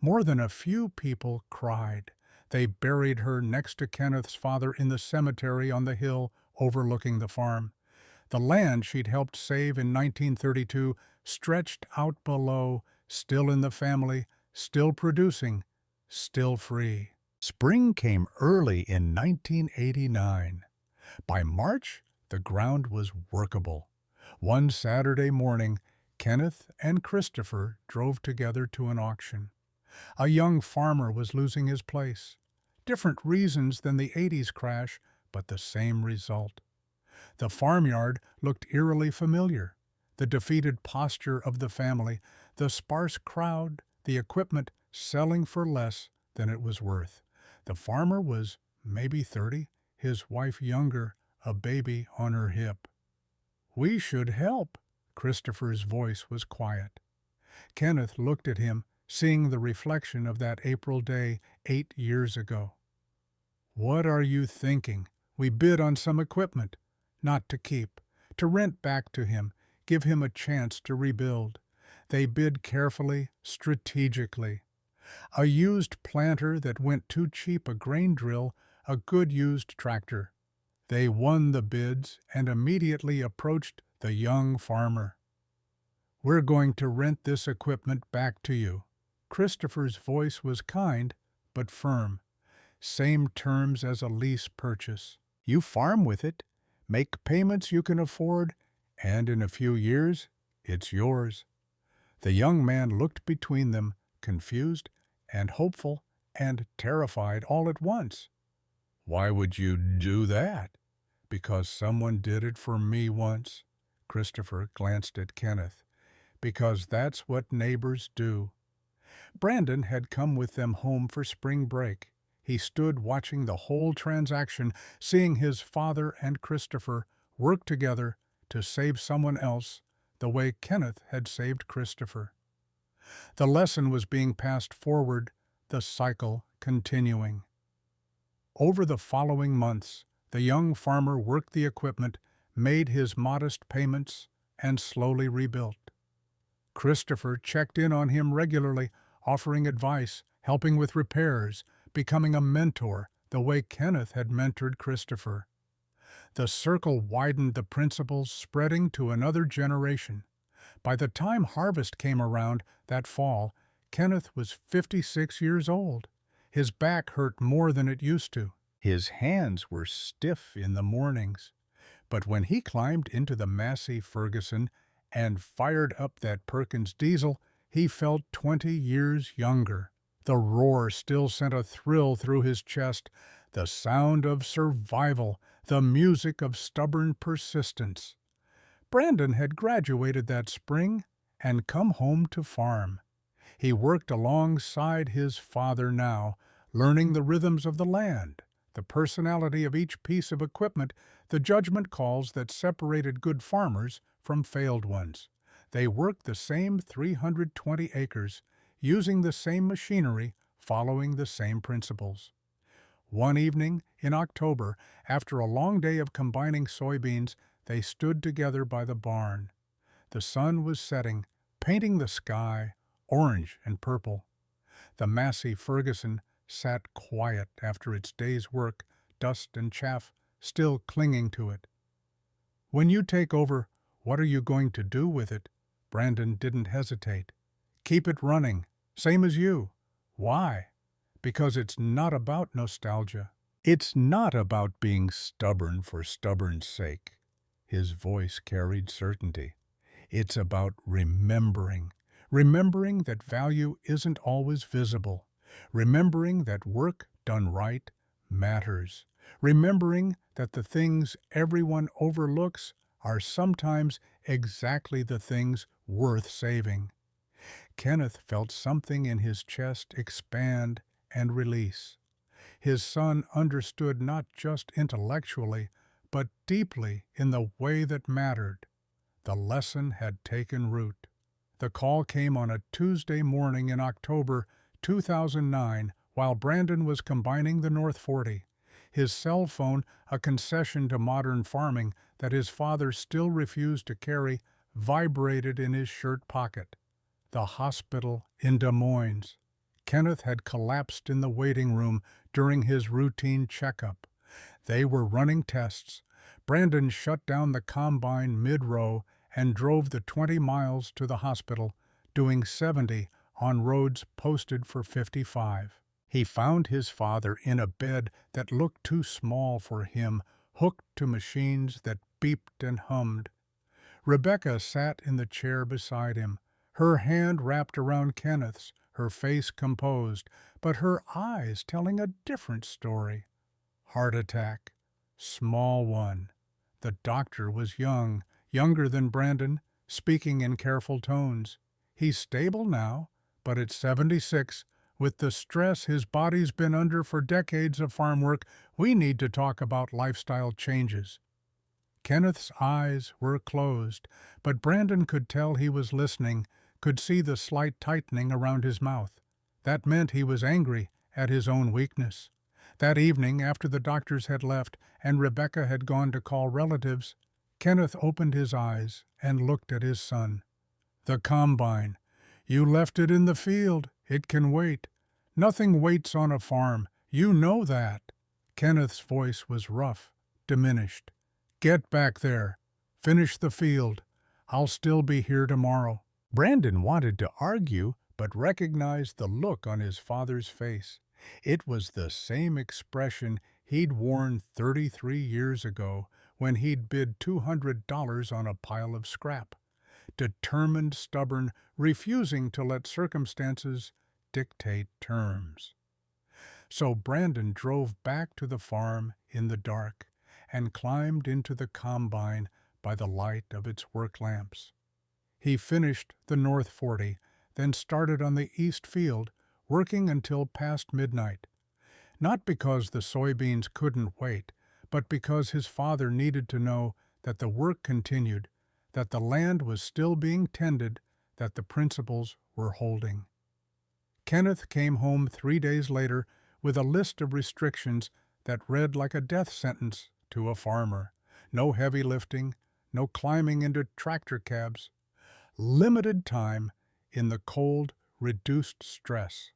More than a few people cried. They buried her next to Kenneth's father in the cemetery on the hill overlooking the farm. The land she'd helped save in 1932 stretched out below, still in the family, still producing, still free. Spring came early in 1989. By March, the ground was workable. One Saturday morning, Kenneth and Christopher drove together to an auction. A young farmer was losing his place. Different reasons than the 80s crash, but the same result. The farmyard looked eerily familiar. The defeated posture of the family, the sparse crowd, the equipment selling for less than it was worth. The farmer was maybe 30, his wife younger, a baby on her hip. We should help. Christopher's voice was quiet. Kenneth looked at him, seeing the reflection of that April day 8 years ago. What are you thinking? We bid on some equipment, not to keep, to rent back to him, give him a chance to rebuild. They bid carefully, strategically. A used planter that went too cheap, a grain drill, a good used tractor. They won the bids and immediately approached the young farmer. We're going to rent this equipment back to you. Christopher's voice was kind, but firm. Same terms as a lease purchase. You farm with it, make payments you can afford, and in a few years, it's yours. The young man looked between them, confused and hopeful and terrified all at once. Why would you do that? Because someone did it for me once. Christopher glanced at Kenneth. Because that's what neighbors do. Brandon had come with them home for spring break. He stood watching the whole transaction, seeing his father and Christopher work together to save someone else the way Kenneth had saved Christopher. The lesson was being passed forward, the cycle continuing. Over the following months, the young farmer worked the equipment, made his modest payments, and slowly rebuilt. Christopher checked in on him regularly, offering advice, helping with repairs, becoming a mentor the way Kenneth had mentored Christopher. The circle widened, the principles spreading to another generation. By the time harvest came around that fall, Kenneth was 56 years old. His back hurt more than it used to. His hands were stiff in the mornings. But when he climbed into the Massey Ferguson and fired up that Perkins diesel, he felt 20 years younger. The roar still sent a thrill through his chest, the sound of survival, the music of stubborn persistence. Brandon had graduated that spring, and come home to farm. He worked alongside his father now, learning the rhythms of the land, the personality of each piece of equipment, the judgment calls that separated good farmers from failed ones. They worked the same 320 acres, using the same machinery, following the same principles. One evening in October, after a long day of combining soybeans, they stood together by the barn. The sun was setting, painting the sky orange and purple. The Massey Ferguson sat quiet after its day's work, dust and chaff still clinging to it. "When you take over, what are you going to do with it?" Brandon didn't hesitate. "Keep it running, same as you." "Why?" "Because it's not about nostalgia. It's not about being stubborn for stubborn's sake." His voice carried certainty. "It's about remembering. Remembering that value isn't always visible. Remembering that work done right matters. Remembering that the things everyone overlooks are sometimes exactly the things worth saving." Kenneth felt something in his chest expand and release. His son understood not just intellectually, but deeply in the way that mattered. The lesson had taken root. The call came on a Tuesday morning in October 2009 while Brandon was combining the North 40. His cell phone, a concession to modern farming that his father still refused to carry, vibrated in his shirt pocket. The hospital in Des Moines. Kenneth had collapsed in the waiting room during his routine checkup. They were running tests. Brandon shut down the combine mid-row and drove the 20 miles to the hospital, doing 70 on roads posted for 55. He found his father in a bed that looked too small for him, hooked to machines that beeped and hummed. Rebecca sat in the chair beside him, her hand wrapped around Kenneth's, her face composed, but her eyes telling a different story. Heart attack. Small one. The doctor was young, younger than Brandon, speaking in careful tones. "He's stable now, but at 76, with the stress his body's been under for decades of farm work, we need to talk about lifestyle changes." Kenneth's eyes were closed, but Brandon could tell he was listening, could see the slight tightening around his mouth. That meant he was angry at his own weakness. That evening, after the doctors had left and Rebecca had gone to call relatives, Kenneth opened his eyes and looked at his son. "The combine. You left it in the field. It can wait. Nothing waits on a farm. You know that." Kenneth's voice was rough, diminished. "Get back there. Finish the field. I'll still be here tomorrow." Brandon wanted to argue, but recognized the look on his father's face. It was the same expression he'd worn 33 years ago when he'd bid $200 on a pile of scrap. Determined, stubborn, refusing to let circumstances dictate terms. So Brandon drove back to the farm in the dark and climbed into the combine by the light of its work lamps. He finished the North 40, then started on the east field, working until past midnight. Not because the soybeans couldn't wait, but because his father needed to know that the work continued, that the land was still being tended, that the principles were holding. Kenneth came home 3 days later with a list of restrictions that read like a death sentence to a farmer. No heavy lifting, no climbing into tractor cabs. Limited time in the cold, reduced stress.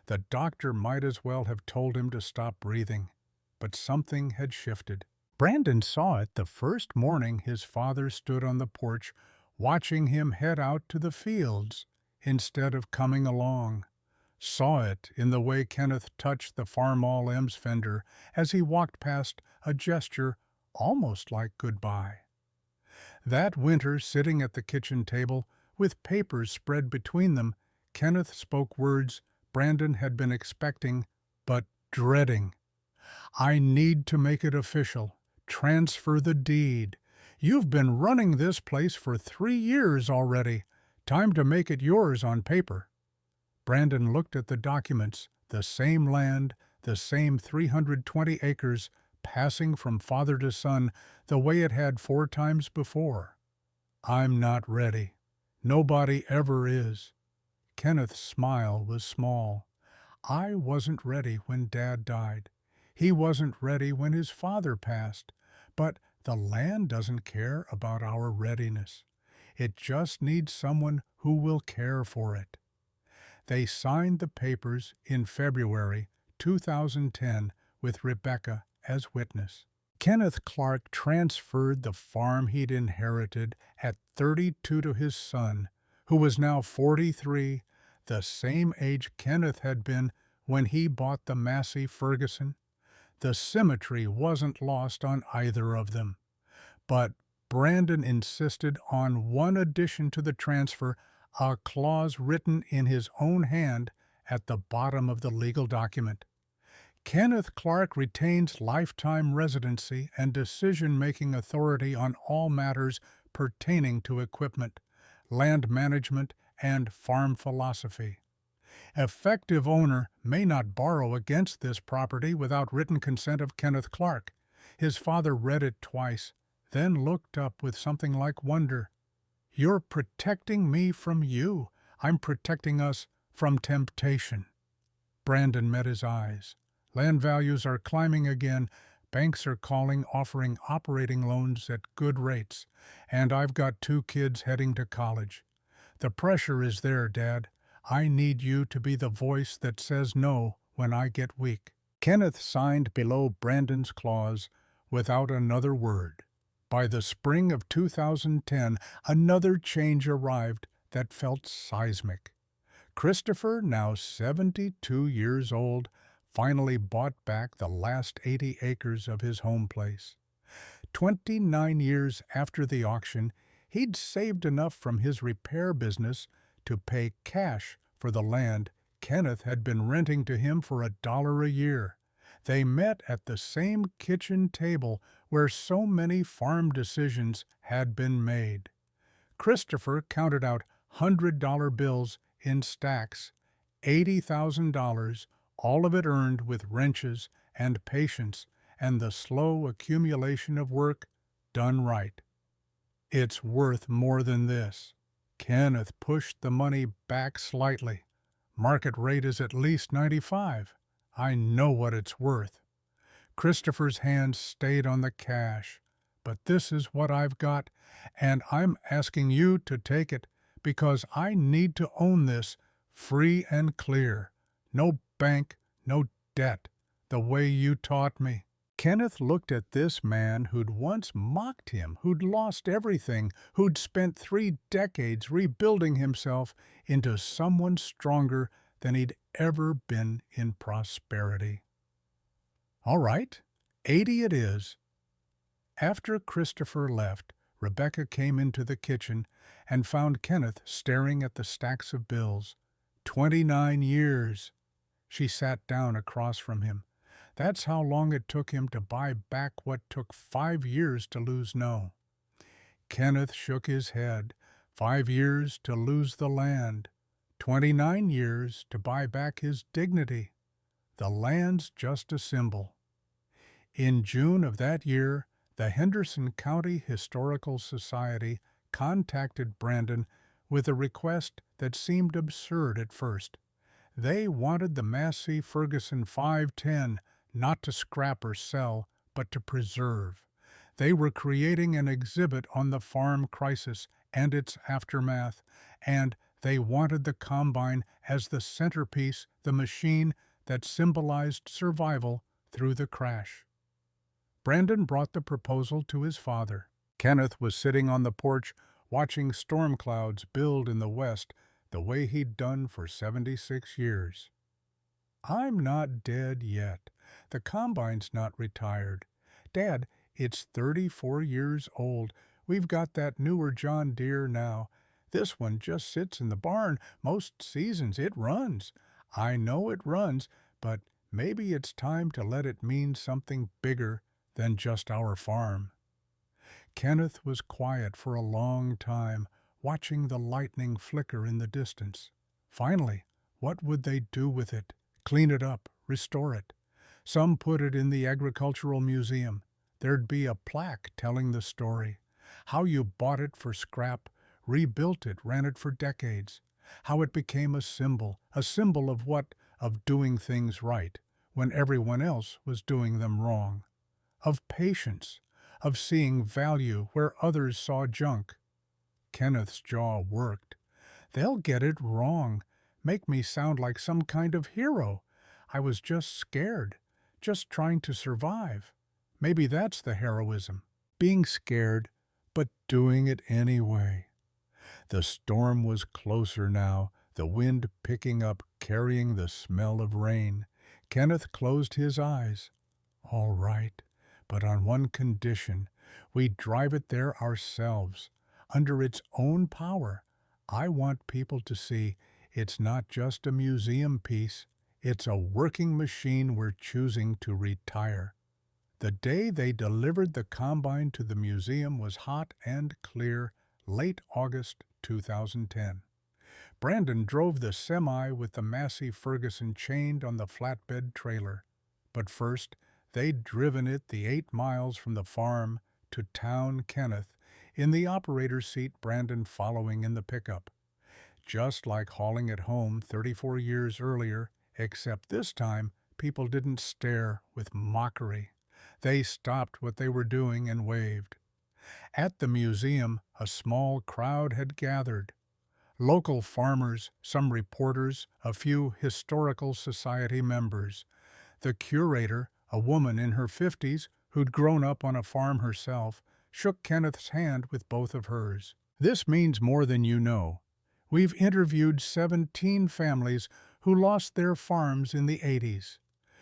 The doctor might as well have told him to stop breathing, but something had shifted. Brandon saw it the first morning his father stood on the porch, watching him head out to the fields instead of coming along. Saw it in the way Kenneth touched the Farmall M's fender as he walked past, a gesture almost like goodbye. That winter, sitting at the kitchen table, with papers spread between them, Kenneth spoke words Brandon had been expecting, but dreading. "I need to make it official. Transfer the deed. You've been running this place for 3 years already. Time to make it yours on paper." Brandon looked at the documents, the same land, the same 320 acres, passing from father to son the way it had 4 times before. "I'm not ready. Nobody ever is." Kenneth's smile was small. "I wasn't ready when Dad died. He wasn't ready when his father passed. But the land doesn't care about our readiness. It just needs someone who will care for it." They signed the papers in February 2010 with Rebecca as witness. Kenneth Clark transferred the farm he'd inherited at 32 to his son, who was now 43, the same age Kenneth had been when he bought the Massey Ferguson. The symmetry wasn't lost on either of them. But Brandon insisted on one addition to the transfer, a clause written in his own hand at the bottom of the legal document. Kenneth Clark retains lifetime residency and decision-making authority on all matters pertaining to equipment, land management, and farm philosophy. Effective owner may not borrow against this property without written consent of Kenneth Clark. His father read it twice, then looked up with something like wonder. "You're protecting me from you. I'm protecting us from temptation." Brandon met his eyes. Land values are climbing again. Banks are calling, offering operating loans at good rates. And I've got 2 kids heading to college. The pressure is there, Dad. I need you to be the voice that says no when I get weak. Kenneth signed below Brandon's clause without another word. By the spring of 2010, another change arrived that felt seismic. Christopher, now 72 years old, finally bought back the last 80 acres of his home place. 29 years after the auction, he'd saved enough from his repair business to pay cash for the land Kenneth had been renting to him for $1 a year. They met at the same kitchen table where so many farm decisions had been made. Christopher counted out $100 bills in stacks, $80,000, all of it earned with wrenches and patience and the slow accumulation of work done right. "It's worth more than this." Kenneth pushed the money back slightly. "Market rate is at least 95. I know what it's worth." Christopher's hands stayed on the cash. "But this is what I've got, and I'm asking you to take it because I need to own this free and clear. No bank, no debt, the way you taught me." Kenneth looked at this man who'd once mocked him, who'd lost everything, who'd spent 3 decades rebuilding himself into someone stronger than he'd ever been in prosperity. "All right, 80 it is." After Christopher left, Rebecca came into the kitchen and found Kenneth staring at the stacks of bills. 29 years. She sat down across from him. That's how long it took him to buy back what took 5 years to lose no. Kenneth shook his head. 5 years to lose the land. 29 years to buy back his dignity. The land's just a symbol. In June of that year, the Henderson County Historical Society contacted Brandon with a request that seemed absurd at first. They wanted the Massey Ferguson 510 not to scrap or sell, but to preserve. They were creating an exhibit on the farm crisis and its aftermath, and they wanted the combine as the centerpiece, the machine that symbolized survival through the crash. Brandon brought the proposal to his father. Kenneth was sitting on the porch watching storm clouds build in the west the way he'd done for 76 years. "I'm not dead yet. The combine's not retired. Dad, it's 34 years old. We've got that newer John Deere now. This one just sits in the barn. Most seasons it runs. I know it runs, but maybe it's time to let it mean something bigger than just our farm." Kenneth was quiet for a long time, watching the lightning flicker in the distance. Finally, what would they do with it? Clean it up, restore it. Some put it in the agricultural museum. There'd be a plaque telling the story. How you bought it for scrap, rebuilt it, ran it for decades. How it became a symbol of what? Of doing things right, when everyone else was doing them wrong. Of patience, of seeing value where others saw junk. Kenneth's jaw worked. They'll get it wrong, make me sound like some kind of hero. I was just scared, just trying to survive. Maybe that's the heroism, being scared, but doing it anyway. The storm was closer now, the wind picking up, carrying the smell of rain. Kenneth closed his eyes. All right, but on one condition. We drive it there ourselves, under its own power. I want people to see it's not just a museum piece, it's a working machine we're choosing to retire. The day they delivered the combine to the museum was hot and clear, late August 2010. Brandon drove the semi with the Massey Ferguson chained on the flatbed trailer. But first, they'd driven it the 8 miles from the farm to town, Kenneth, in the operator's seat, Brandon following in the pickup. Just like hauling it home 34 years earlier, except this time people didn't stare with mockery. They stopped what they were doing and waved. At the museum, a small crowd had gathered. Local farmers, some reporters, a few historical society members. The curator, a woman in her 50s who'd grown up on a farm herself, shook Kenneth's hand with both of hers. This means more than you know. We've interviewed 17 families who lost their farms in the 80s.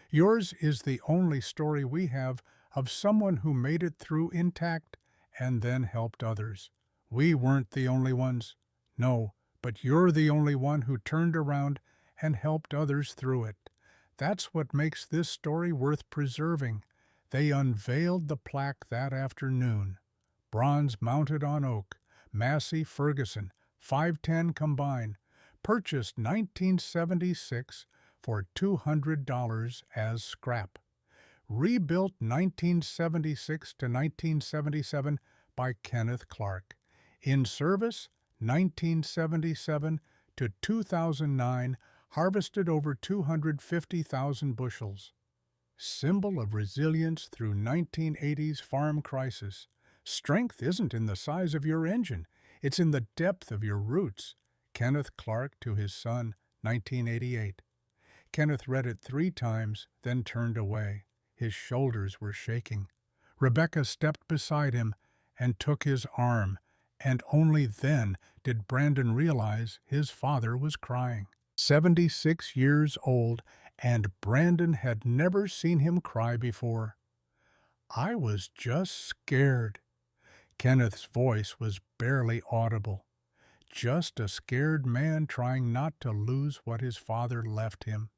Yours is the only story we have of someone who made it through intact and then helped others. We weren't the only ones. No, but you're the only one who turned around and helped others through it. That's what makes this story worth preserving. They unveiled the plaque that afternoon. Bronze mounted on oak, Massey Ferguson, 510 combine, purchased 1976 for $200 as scrap. Rebuilt 1976 to 1977 by Kenneth Clark. In service 1977 to 2009, harvested over 250,000 bushels. Symbol of resilience through 1980s farm crisis. Strength isn't in the size of your engine, it's in the depth of your roots. Kenneth Clark to his son, 1988. Kenneth read it 3 times, then turned away. His shoulders were shaking. Rebecca stepped beside him and took his arm, and only then did Brandon realize his father was crying. 76 years old, and Brandon had never seen him cry before. I was just scared. Kenneth's voice was barely audible. Just a scared man trying not to lose what his father left him.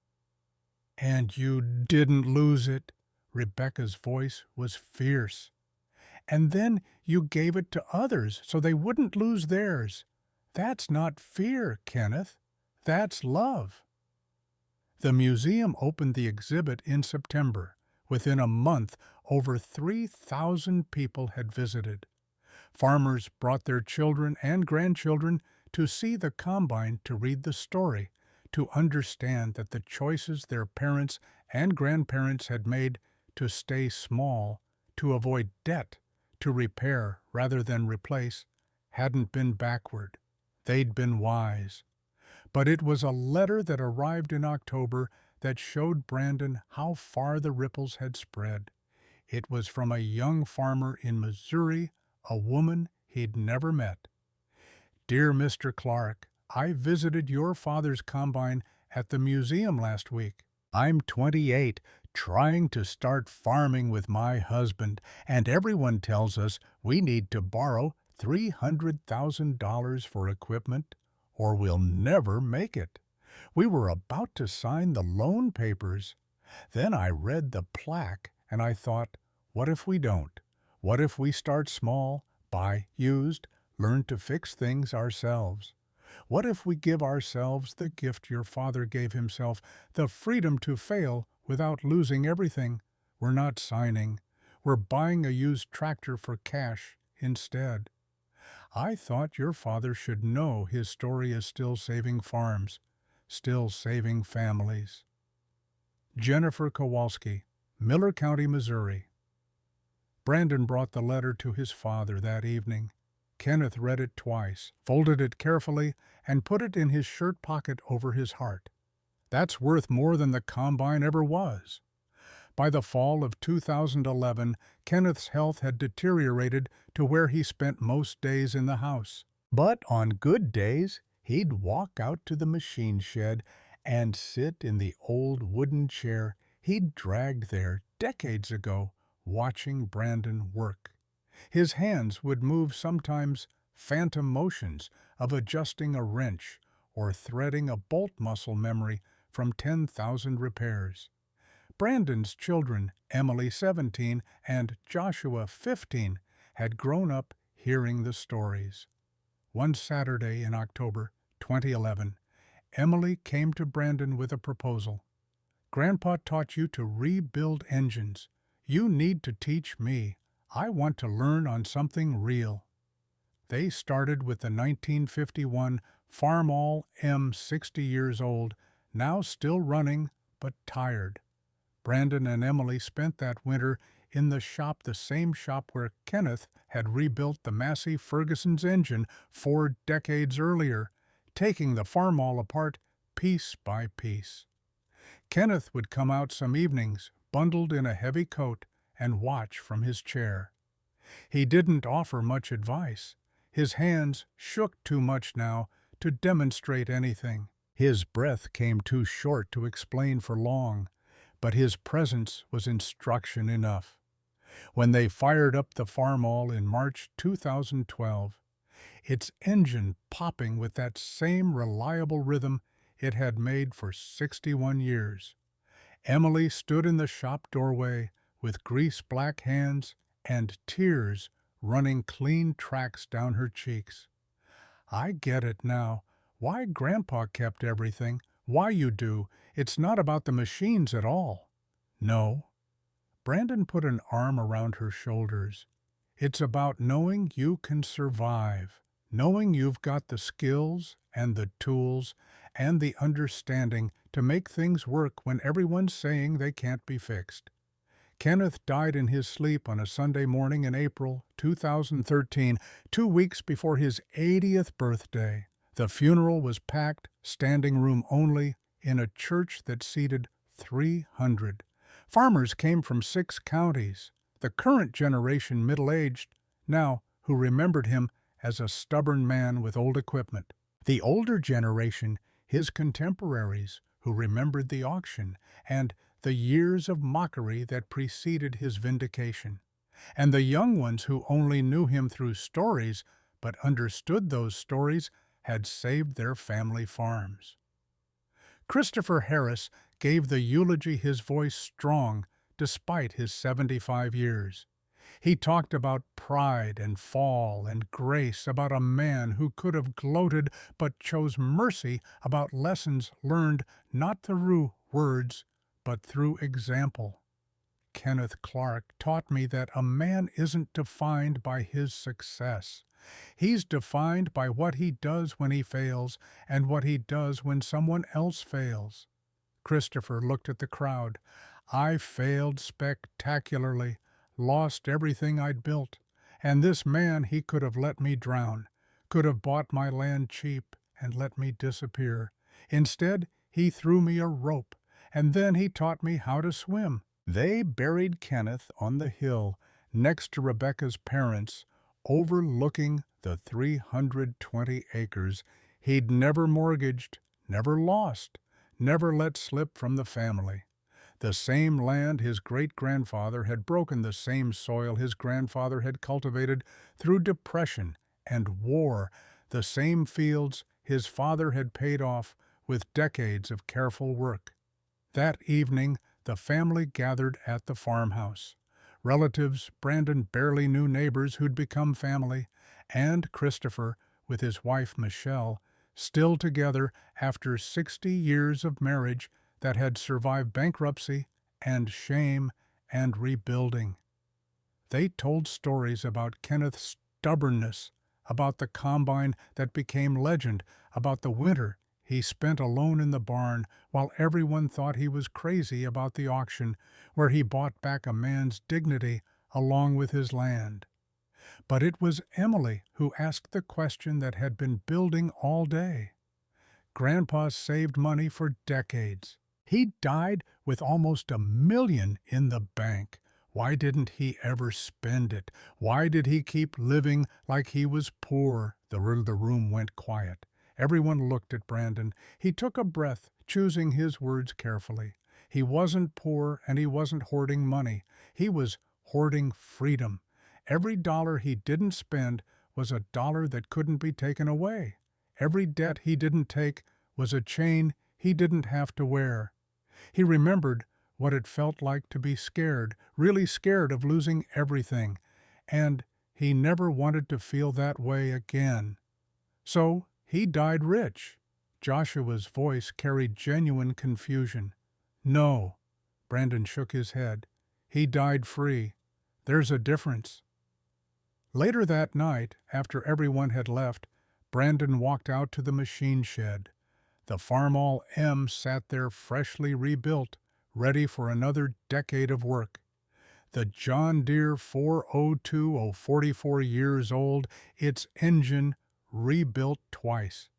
And you didn't lose it. Rebecca's voice was fierce. And then you gave it to others so they wouldn't lose theirs. That's not fear, Kenneth. That's love. The museum opened the exhibit in September. Within a month, over 3,000 people had visited. Farmers brought their children and grandchildren to see the combine, to read the story, to understand that the choices their parents and grandparents had made to stay small, to avoid debt, to repair rather than replace, hadn't been backward. They'd been wise. But it was a letter that arrived in October that showed Brandon how far the ripples had spread. It was from a young farmer in Missouri, a woman he'd never met. Dear Mr. Clark, I visited your father's combine at the museum last week. I'm 28, trying to start farming with my husband, and everyone tells us we need to borrow $300,000 for equipment, or we'll never make it. We were about to sign the loan papers. Then I read the plaque, and I thought, what if we don't? What if we start small, buy used, learn to fix things ourselves. What if we give ourselves the gift your father gave himself, the freedom to fail without losing everything? We're not signing. We're buying a used tractor for cash instead. I thought your father should know his story is still saving farms, still saving families. Jennifer Kowalski, Miller County, Missouri. Brandon brought the letter to his father that evening. Kenneth read it twice, folded it carefully, and put it in his shirt pocket over his heart. That's worth more than the combine ever was. By the fall of 2011, Kenneth's health had deteriorated to where he spent most days in the house. But on good days, he'd walk out to the machine shed and sit in the old wooden chair he'd dragged there decades ago, watching Brandon work. His hands would move sometimes phantom motions of adjusting a wrench or threading a bolt muscle memory from 10,000 repairs. Brandon's children, Emily 17 and Joshua 15, had grown up hearing the stories. One Saturday in October 2011, Emily came to Brandon with a proposal. "Grandpa taught you to rebuild engines. You need to teach me. I want to learn on something real." They started with the 1951 Farmall M, 60 years old, now still running but tired. Brandon and Emily spent that winter in the shop, the same shop where Kenneth had rebuilt the Massey Ferguson's engine 4 decades earlier, taking the Farmall apart piece by piece. Kenneth would come out some evenings, bundled in a heavy coat, and watch from his chair. He didn't offer much advice. His hands shook too much now to demonstrate anything. His breath came too short to explain for long, but his presence was instruction enough. When they fired up the Farmall in March 2012, its engine popping with that same reliable rhythm it had made for 61 years, Emily stood in the shop doorway with grease-black hands and tears running clean tracks down her cheeks. "I get it now. Why Grandpa kept everything, why you do. It's not about the machines at all." "No." Brandon put an arm around her shoulders. "It's about knowing you can survive, knowing you've got the skills and the tools and the understanding to make things work when everyone's saying they can't be fixed." Kenneth died in his sleep on a Sunday morning in April 2013, 2 weeks before his 80th birthday. The funeral was packed, standing room only, in a church that seated 300. Farmers came from 6 counties, the current generation middle-aged, now, who remembered him as a stubborn man with old equipment. The older generation, his contemporaries, who remembered the auction and the years of mockery that preceded his vindication. And the young ones who only knew him through stories, but understood those stories, had saved their family farms. Christopher Harris gave the eulogy his voice strong despite his 75 years. He talked about pride and fall and grace, about a man who could have gloated but chose mercy, about lessons learned not through words but through example. Kenneth Clark taught me that a man isn't defined by his success. He's defined by what he does when he fails and what he does when someone else fails. Christopher looked at the crowd. "I failed spectacularly, lost everything I'd built, and this man, he could have let me drown, could have bought my land cheap and let me disappear. Instead, he threw me a rope, and then he taught me how to swim." They buried Kenneth on the hill next to Rebecca's parents, overlooking the 320 acres he'd never mortgaged, never lost, never let slip from the family. The same land his great-grandfather had broken, the same soil his grandfather had cultivated through depression and war, the same fields his father had paid off with decades of careful work. That evening, the family gathered at the farmhouse. Relatives, Brandon barely knew, neighbors who'd become family, And Christopher, with his wife Michelle, still together after 60 years of marriage that had survived bankruptcy and shame and rebuilding. They told stories about Kenneth's stubbornness, about the combine that became legend, about the winter he spent alone in the barn while everyone thought he was crazy about the auction where he bought back a man's dignity along with his land. But it was Emily who asked the question that had been building all day. Grandpa saved money for decades. He died with almost $1 million in the bank. Why didn't he ever spend it? Why did he keep living like he was poor? The room went quiet. Everyone looked at Brandon. He took a breath, choosing his words carefully. He wasn't poor and he wasn't hoarding money. He was hoarding freedom. Every dollar he didn't spend was a dollar that couldn't be taken away. Every debt he didn't take was a chain he didn't have to wear. He remembered what it felt like to be scared, really scared of losing everything, and he never wanted to feel that way again. So he died rich. Joshua's voice carried genuine confusion. No, Brandon shook his head. He died free. There's a difference. Later that night, after everyone had left, Brandon walked out to the machine shed. The Farmall M sat there freshly rebuilt, ready for another decade of work. The John Deere 402, 44 years old, its engine rebuilt twice.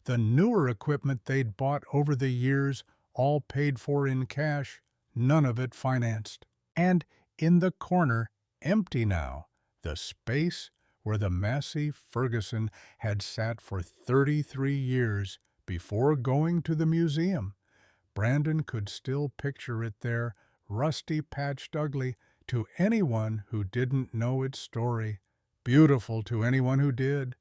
The newer equipment they'd bought over the years, all paid for in cash, none of it financed. And in the corner, empty now, the space where the Massey Ferguson had sat for 33 years before going to the museum. Brandon could still picture it there, rusty, patched, ugly, to anyone who didn't know its story, beautiful to anyone who did.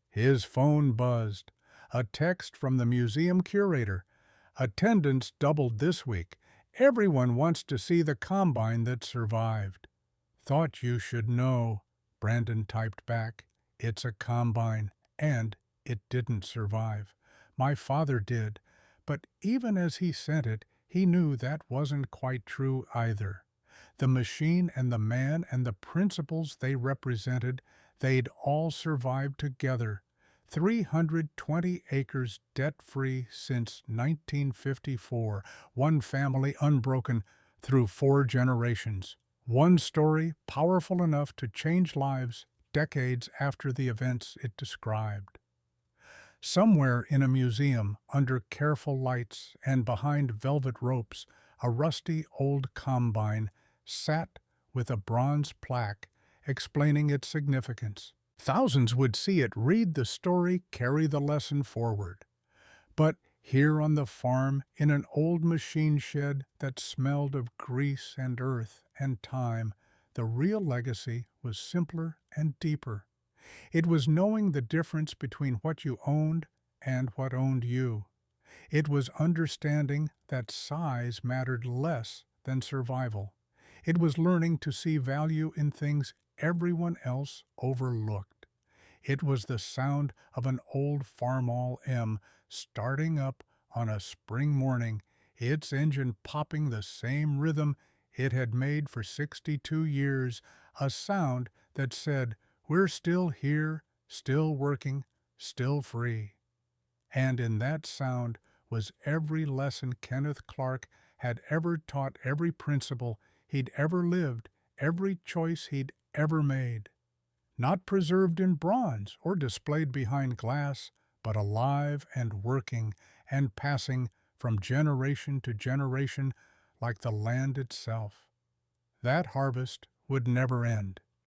His phone buzzed. A text from the museum curator. Attendance doubled this week. Everyone wants to see the combine that survived. Thought you should know, Brandon typed back. It's a combine, and it didn't survive. My father did, but even as he sent it, he knew that wasn't quite true either. The machine and the man and the principles they represented, they'd all survived together. 320 acres debt-free since 1954, one family unbroken through 4 generations. One story powerful enough to change lives decades after the events it described. Somewhere in a museum, under careful lights and behind velvet ropes, a rusty old combine sat with a bronze plaque explaining its significance. Thousands would see it, read the story, carry the lesson forward. But here on the farm, in an old machine shed that smelled of grease and earth and time, the real legacy was simpler and deeper. It was knowing the difference between what you owned and what owned you. It was understanding that size mattered less than survival. It was learning to see value in things everyone else overlooked. It was the sound of an old Farmall M starting up on a spring morning, its engine popping the same rhythm it had made for 62 years, a sound that said, "We're still here, still working, still free." And in that sound was every lesson Kenneth Clark had ever taught, every principle he'd ever lived, every choice he'd ever made. Not preserved in bronze or displayed behind glass, but alive and working and passing from generation to generation like the land itself. That harvest would never end.